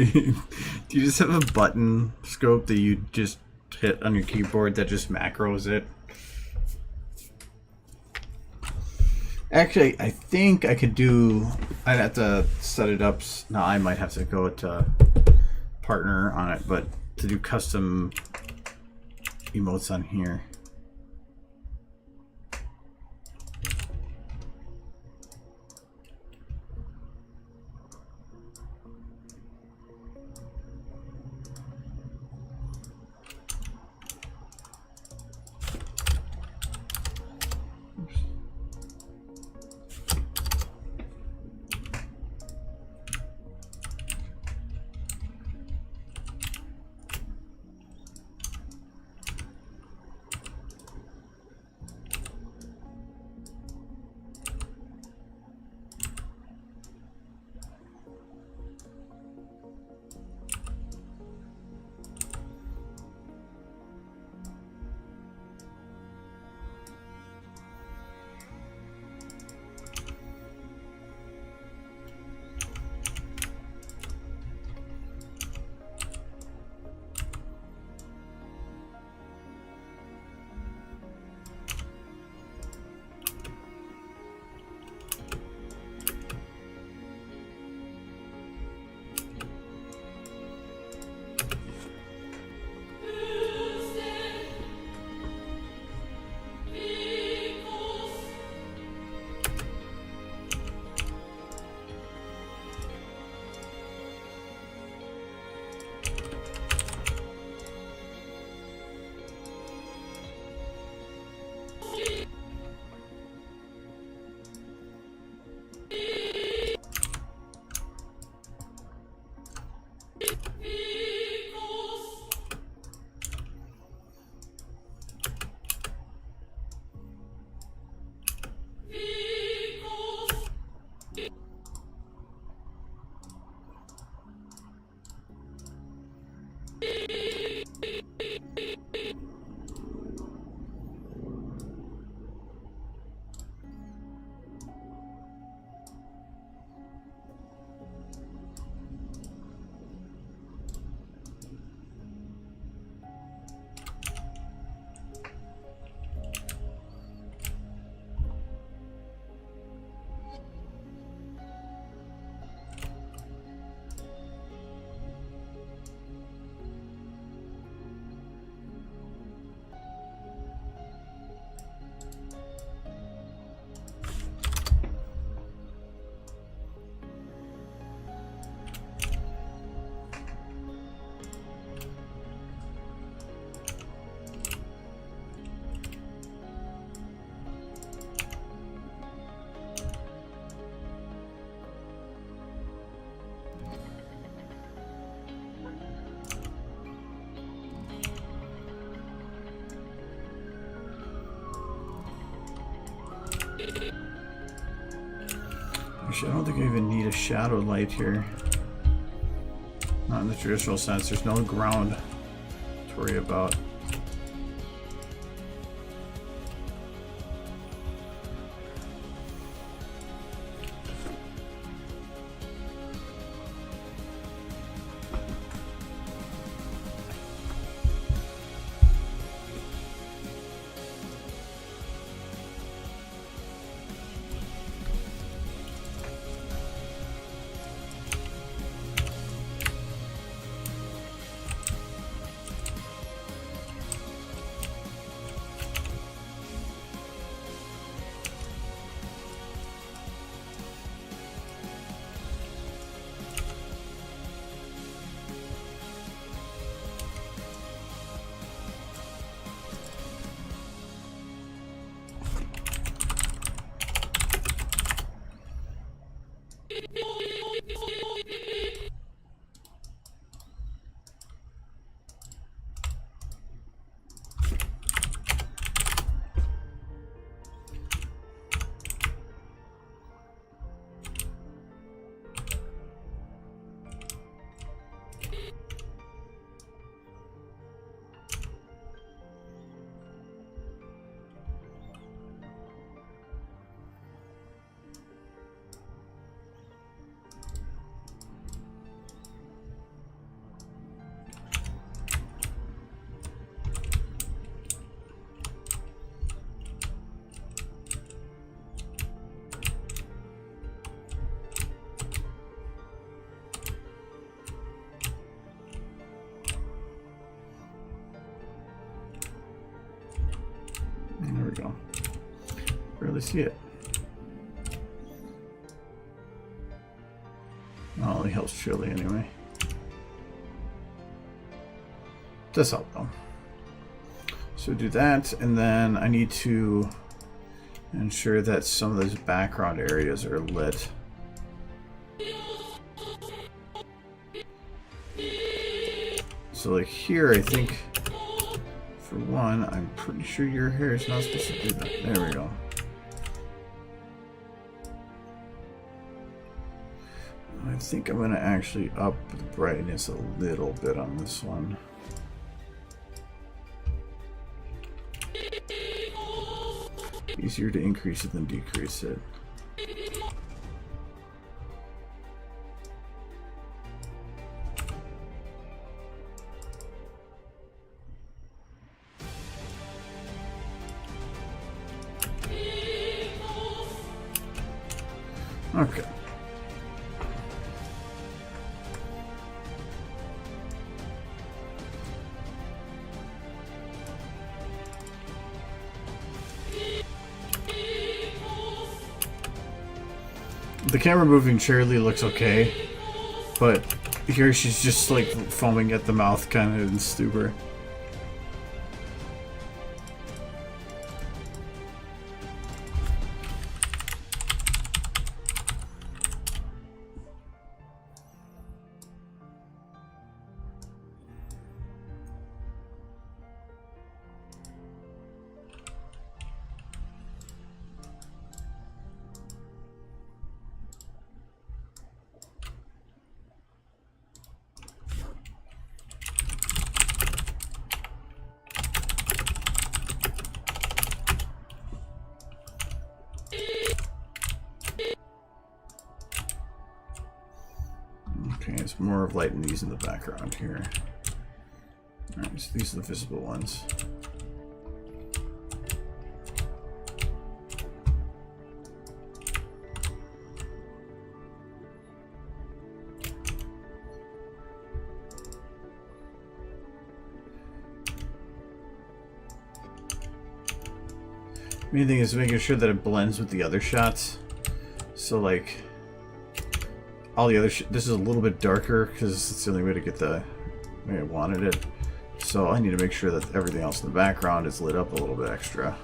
you just have a button scope that you just hit on your keyboard that just macros it? Actually, I think I could do... I'd have to set it up... No, I might have to go to partner on it, but to do custom emotes on here. Actually, I don't think I even need a shadow light here. Not in the traditional sense. There's no ground to worry about. There we go. Barely see it. Oh, it helps chili anyway. Does help though. So do that, and then I need to ensure that some of those background areas are lit. So like here, I think, for one, I'm pretty sure your hair is not supposed to do that. There we go. I think I'm going to actually up the brightness a little bit on this one. Easier to increase it than decrease it. Okay. The camera moving Shirley looks okay, but here she's just like foaming at the mouth, kind of in stupor. Okay, it's more of lighting these in the background here. Alright, so these are the visible ones. Main thing is making sure that it blends with the other shots. So like all the other this is a little bit darker because it's the only way to get the way I wanted it. So I need to make sure that everything else in the background is lit up a little bit extra.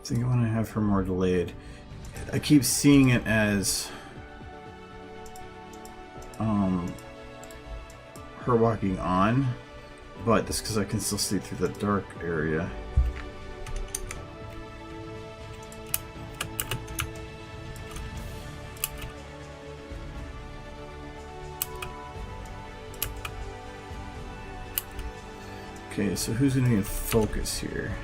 I think I want to have her more delayed. I keep seeing it as her walking on, but that's because I can still see through the dark area. Okay, so who's going to be in focus here?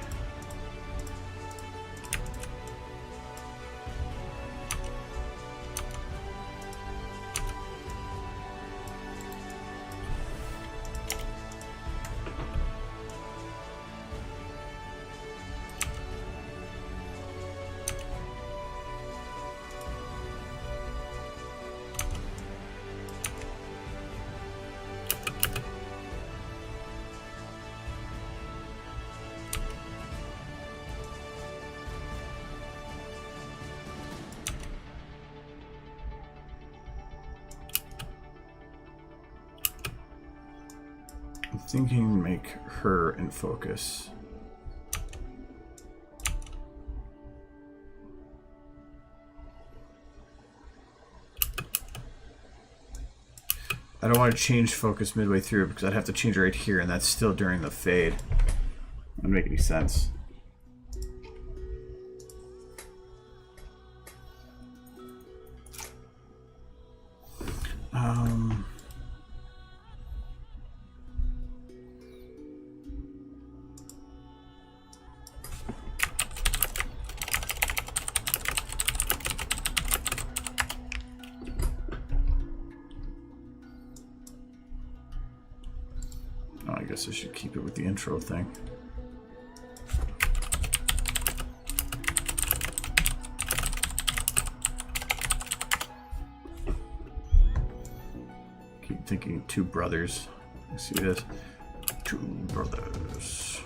I'm thinking make her in focus. I don't want to change focus midway through because I'd have to change it right here, and that's still during the fade. Doesn't make any sense. I guess I should keep it with the intro thing. Keep thinking two brothers. Let's see this. Two brothers.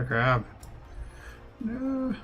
crap. No.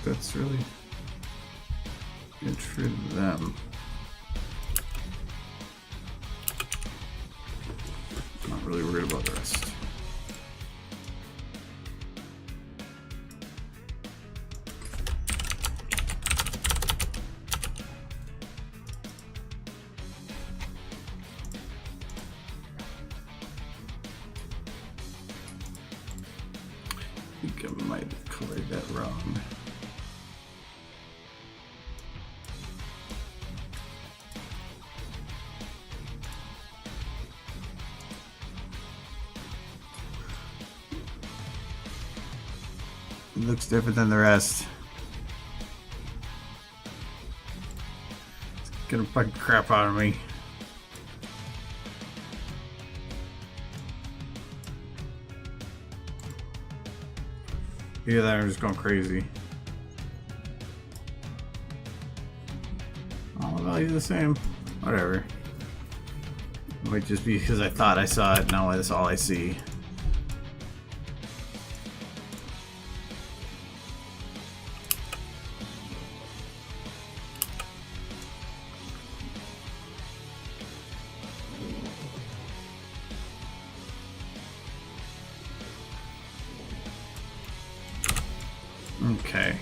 That's really get rid of them. Not really worried about the rest. I think I might have colored that wrong. It looks different than the rest. It's gonna fucking crap out of me. Yeah, that I'm just going crazy. All the values are the same. Whatever. It might just be because I thought I saw it, now that's all I see. Okay.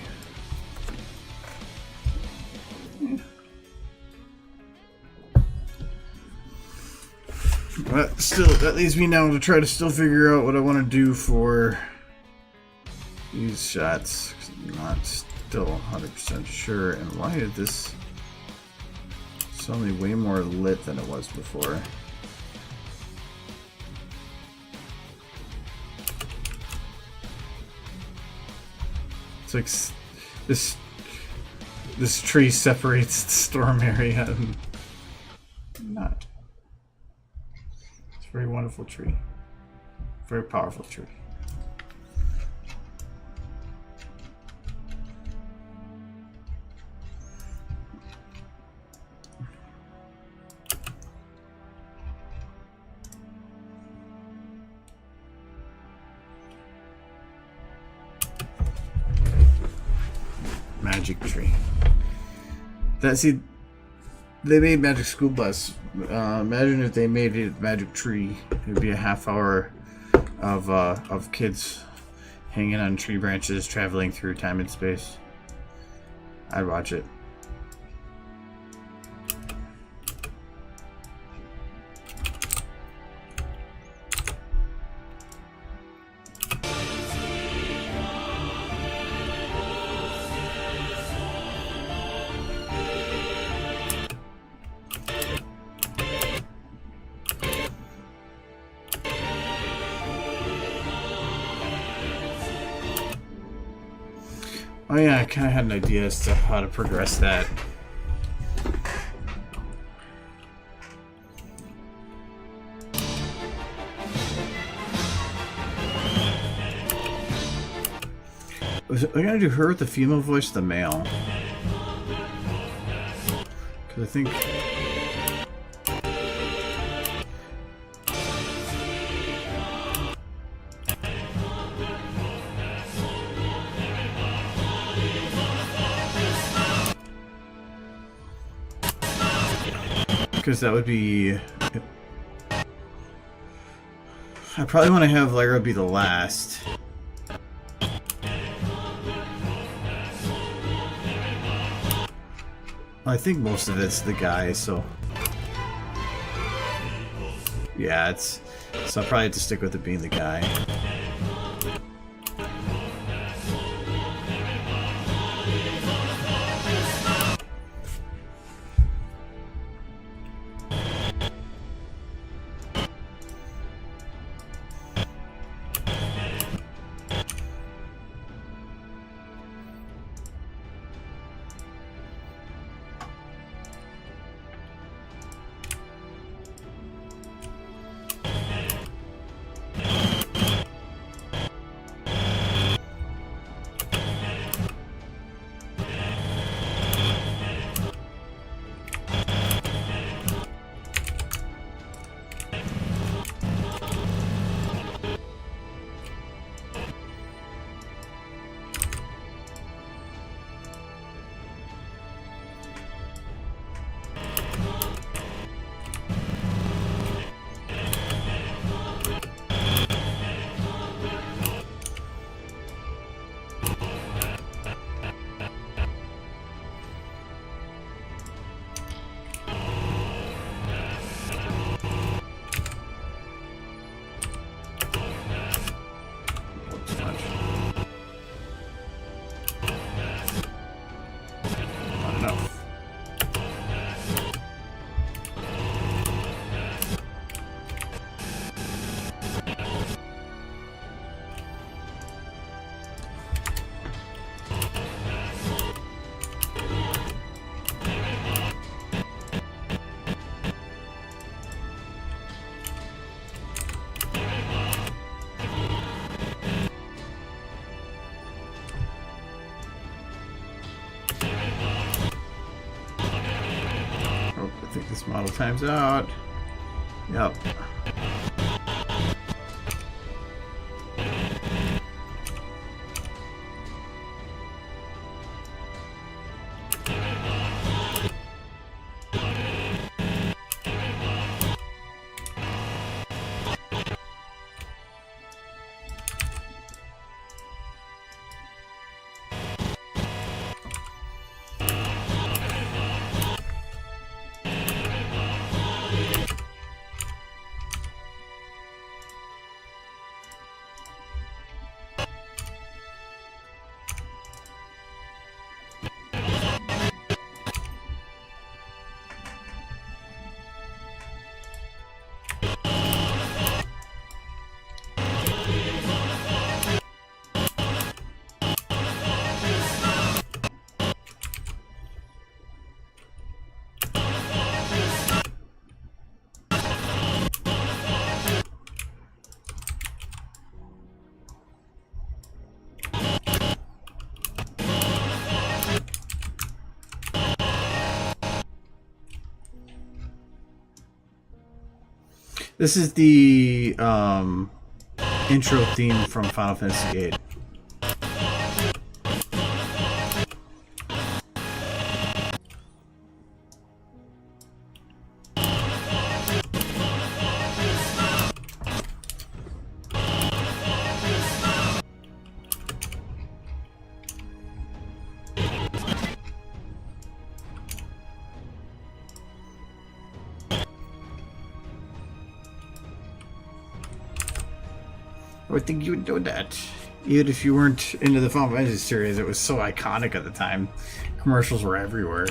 But still, that leaves me now to try to still figure out what I want to do for these shots. I'm not still 100% sure. And why is this suddenly way more lit than it was before? It's like this tree separates the storm area and not. It's a very wonderful tree. Very powerful tree. Magic tree. See, they made Magic School Bus. Imagine if they made it Magic Tree. It would be a half hour of kids hanging on tree branches, traveling through time and space. I'd watch it. Oh yeah, I kind of had an idea as to how to progress that. Was I gonna do her with the female voice, the male? Because I think. Because that would be... I probably want to have Lyra be the last. I think most of it's the guy, so... Yeah, it's... So I'll probably have to stick with it being the guy. This model times out. Yep. This is the intro theme from Final Fantasy VIII. would think you would know that. Even if you weren't into the Final Fantasy series, it was so iconic at the time. Commercials were everywhere.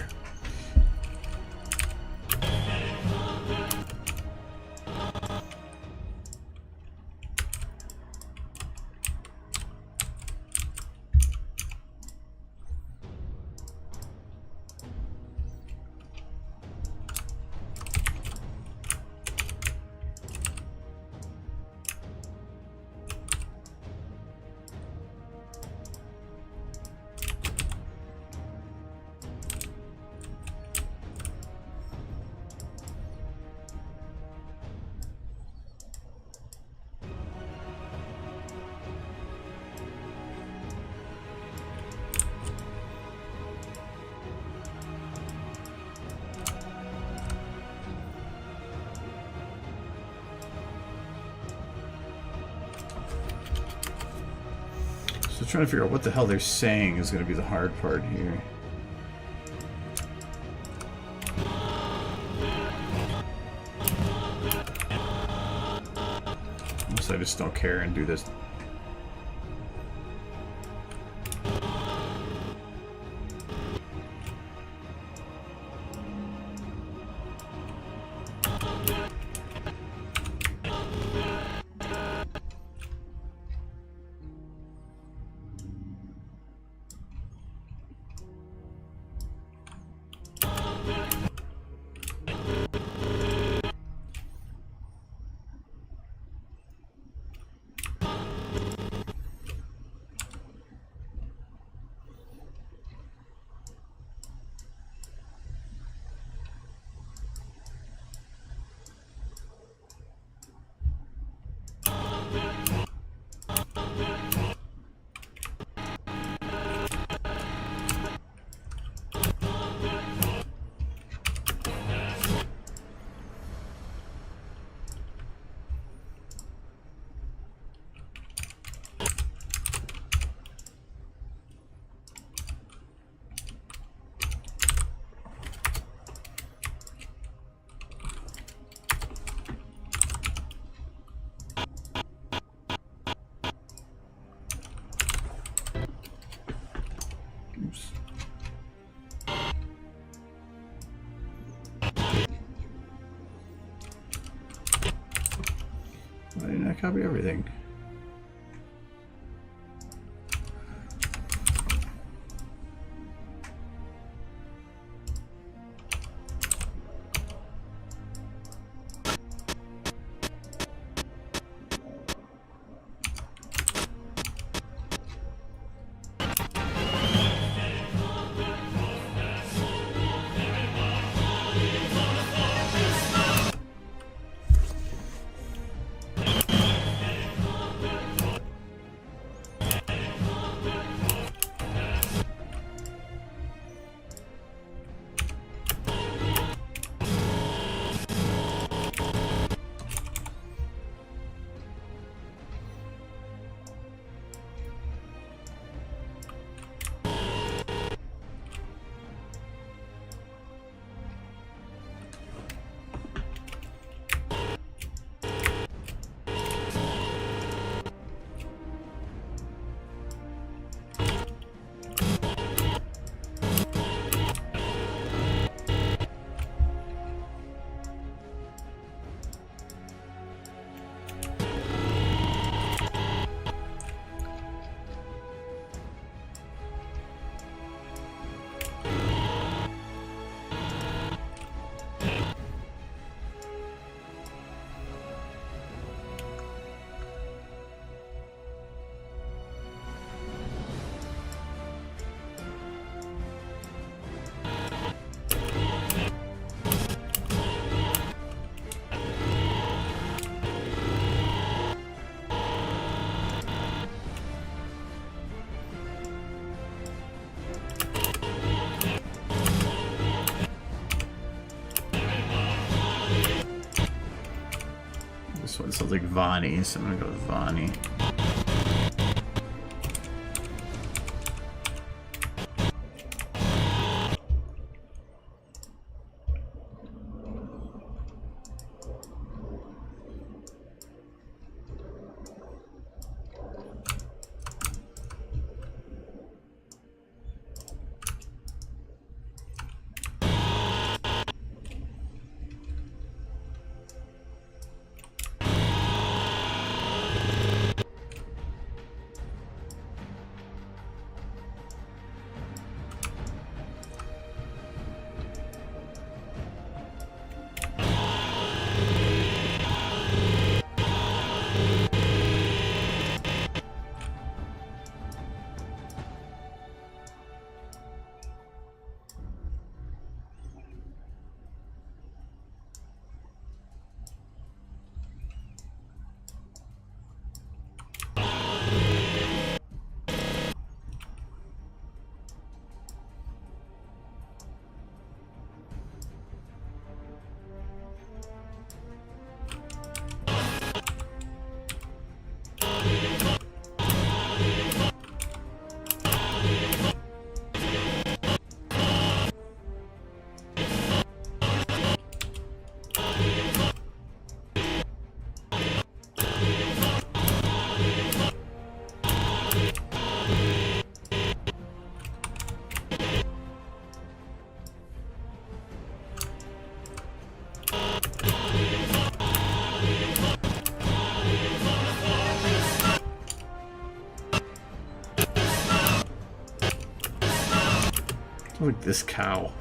So trying to figure out what the hell they're saying is going to be the hard part here. Unless I just don't care and do this. Why didn't I copy everything? This one sounds like Vani, so I'm gonna go with Vani. Look at this cow.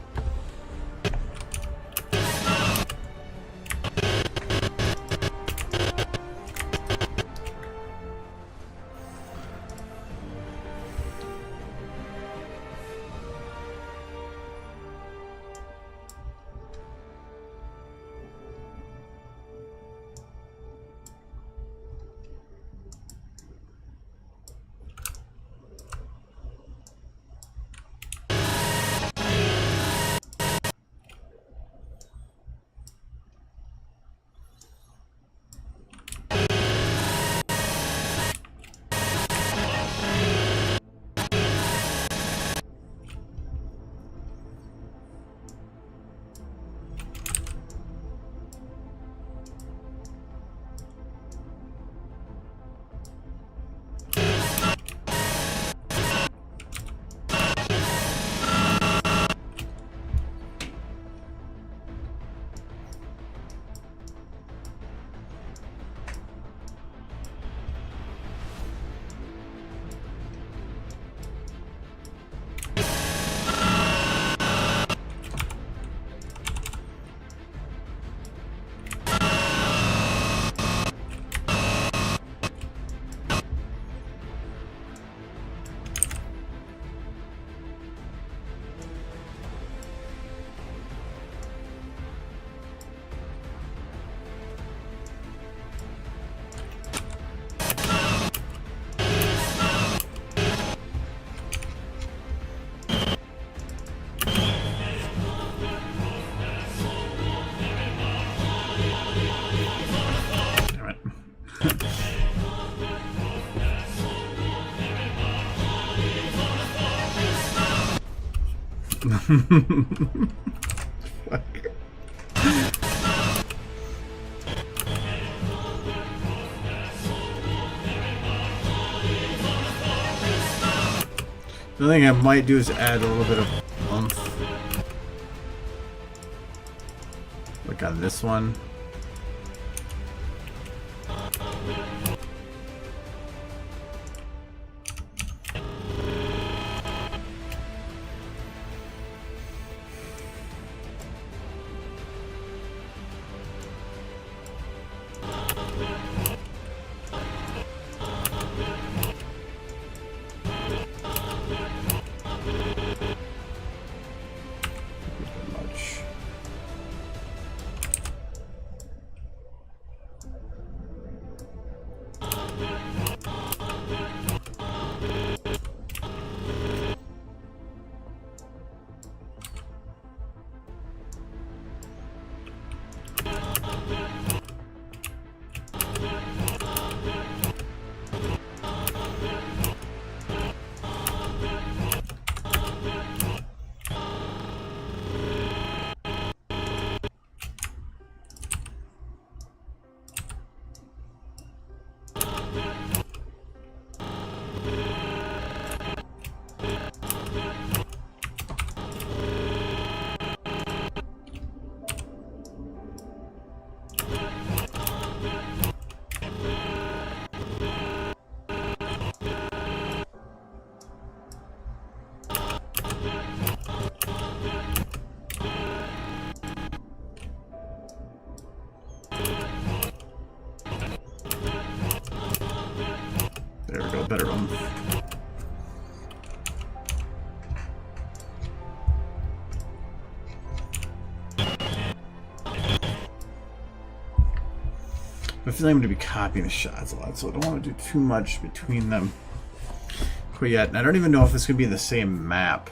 Fuck. The thing I might do is add a little bit of oomph. Like on this one. There we go, better one. I feel like I'm going to be copying the shots a lot, so I don't want to do too much between them quite yet. And I don't even know if it's going to be the same map.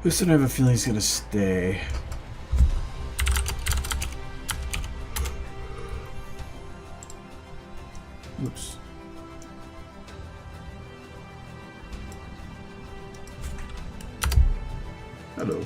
This one I have a feeling he's going to stay. Oops. Hello.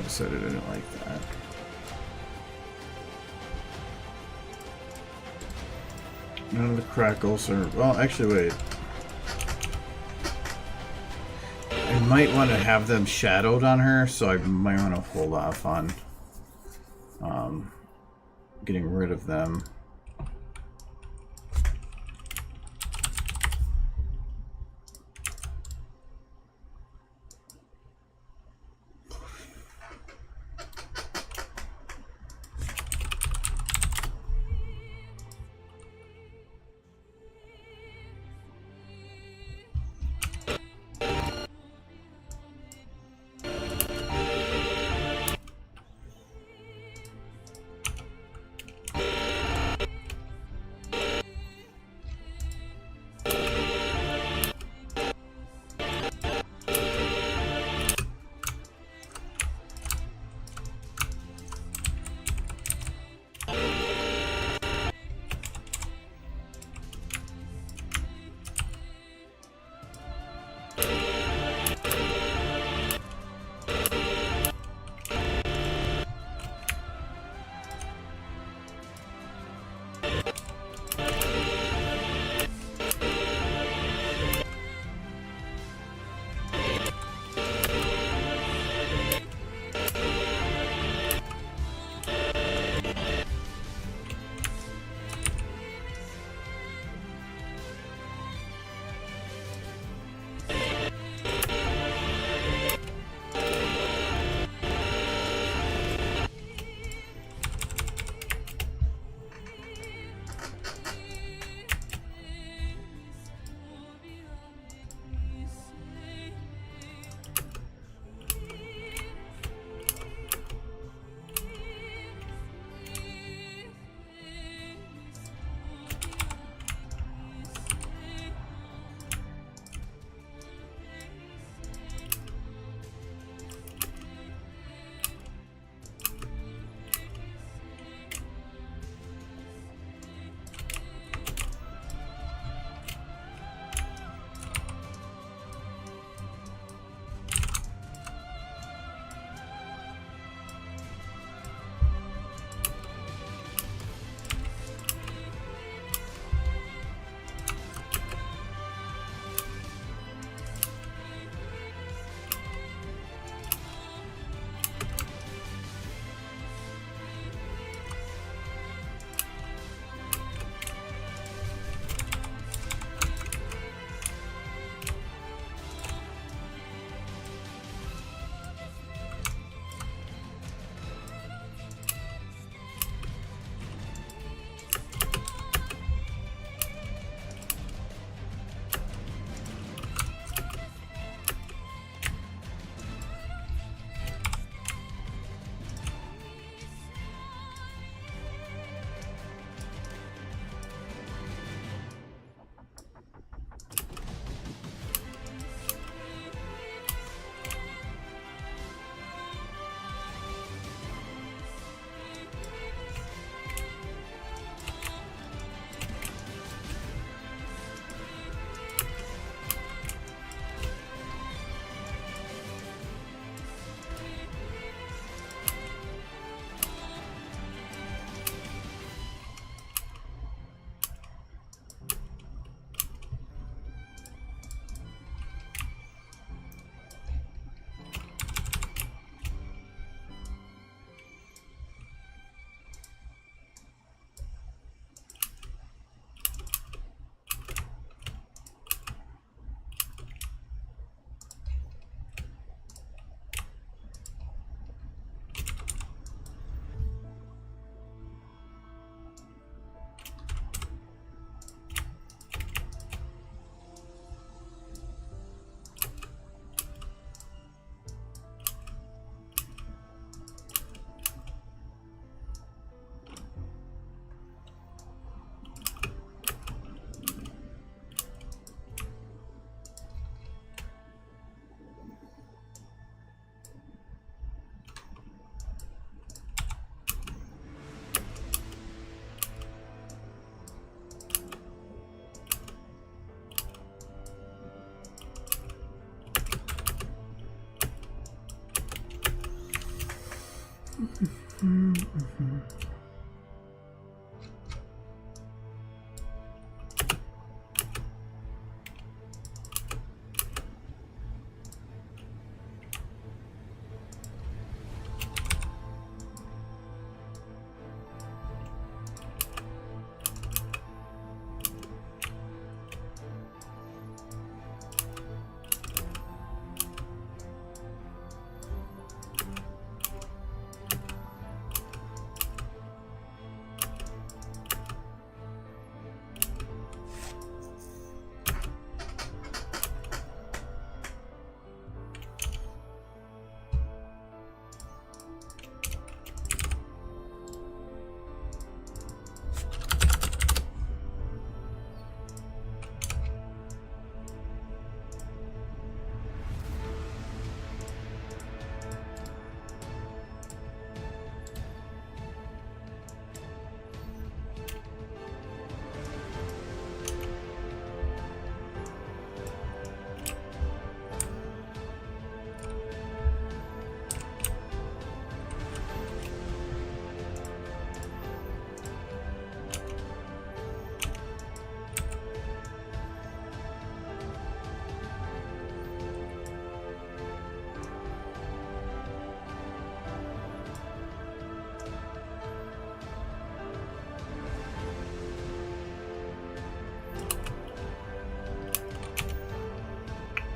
decided I didn't like that. None of the crackles are... Well, actually, wait. I might want to have them shadowed on her, so I might want to hold off on getting rid of them.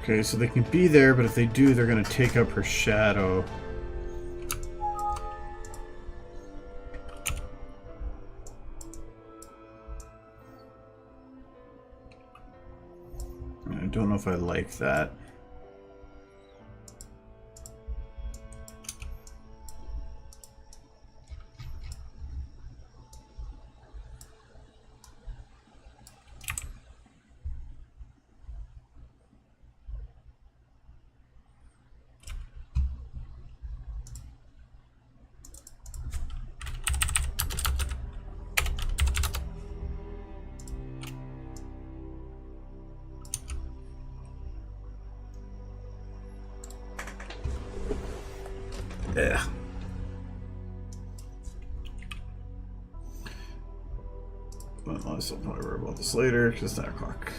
Okay, so they can be there, but if they do, they're going to take up her shadow. I don't know if I like that. Yeah. But I'll probably worry about this later, because it's 9 o'clock.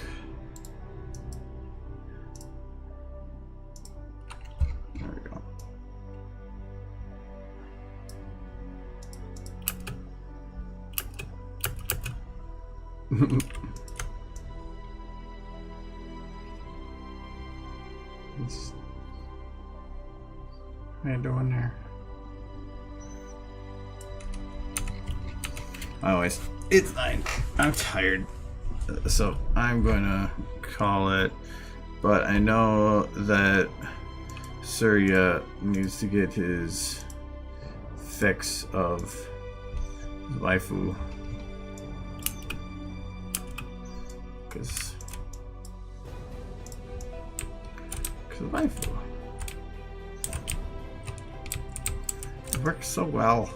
There we go. How you doing there? Anyways, it's 9. I'm tired, so I'm going to call it. But I know that Surya needs to get his fix of waifu, because waifu. It works so well.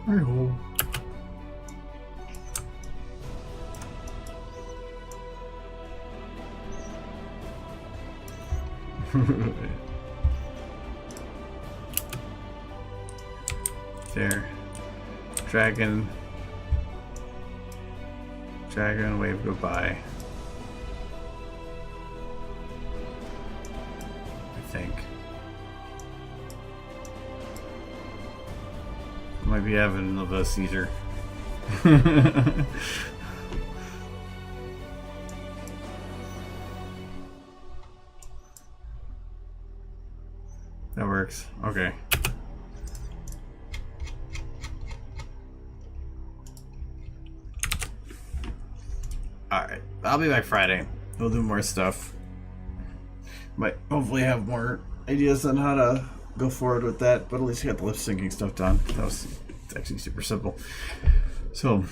Hi ho. There. Dragon wave goodbye. I think. Might be having a seizure. That works. Okay. Alright. I'll be back Friday. We'll do more stuff. Might hopefully have more ideas on how to go forward with that, but at least I got the lip syncing stuff done. It's actually super simple. So,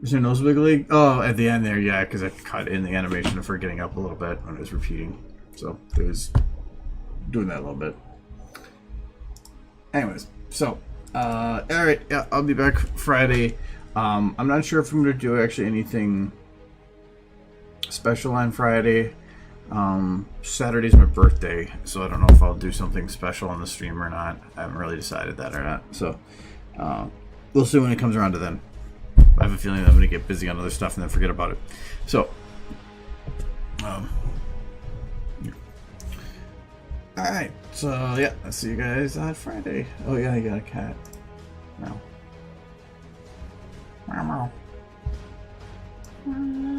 is there nose wiggling? Oh, at the end there, yeah, because I cut in the animation of her getting up a little bit when it was repeating. So it was doing that a little bit. Anyways, so all right, yeah, I'll be back Friday. I'm not sure if I'm gonna do actually anything special on Friday. Saturday's my birthday, so I don't know if I'll do something special on the stream or not. I haven't really decided that or not. So we'll see when it comes around to then. I have a feeling I'm going to get busy on other stuff and then forget about it. So, alright. So, yeah, I'll see you guys on Friday. Oh, yeah, I got a cat. Meow. Meow, meow.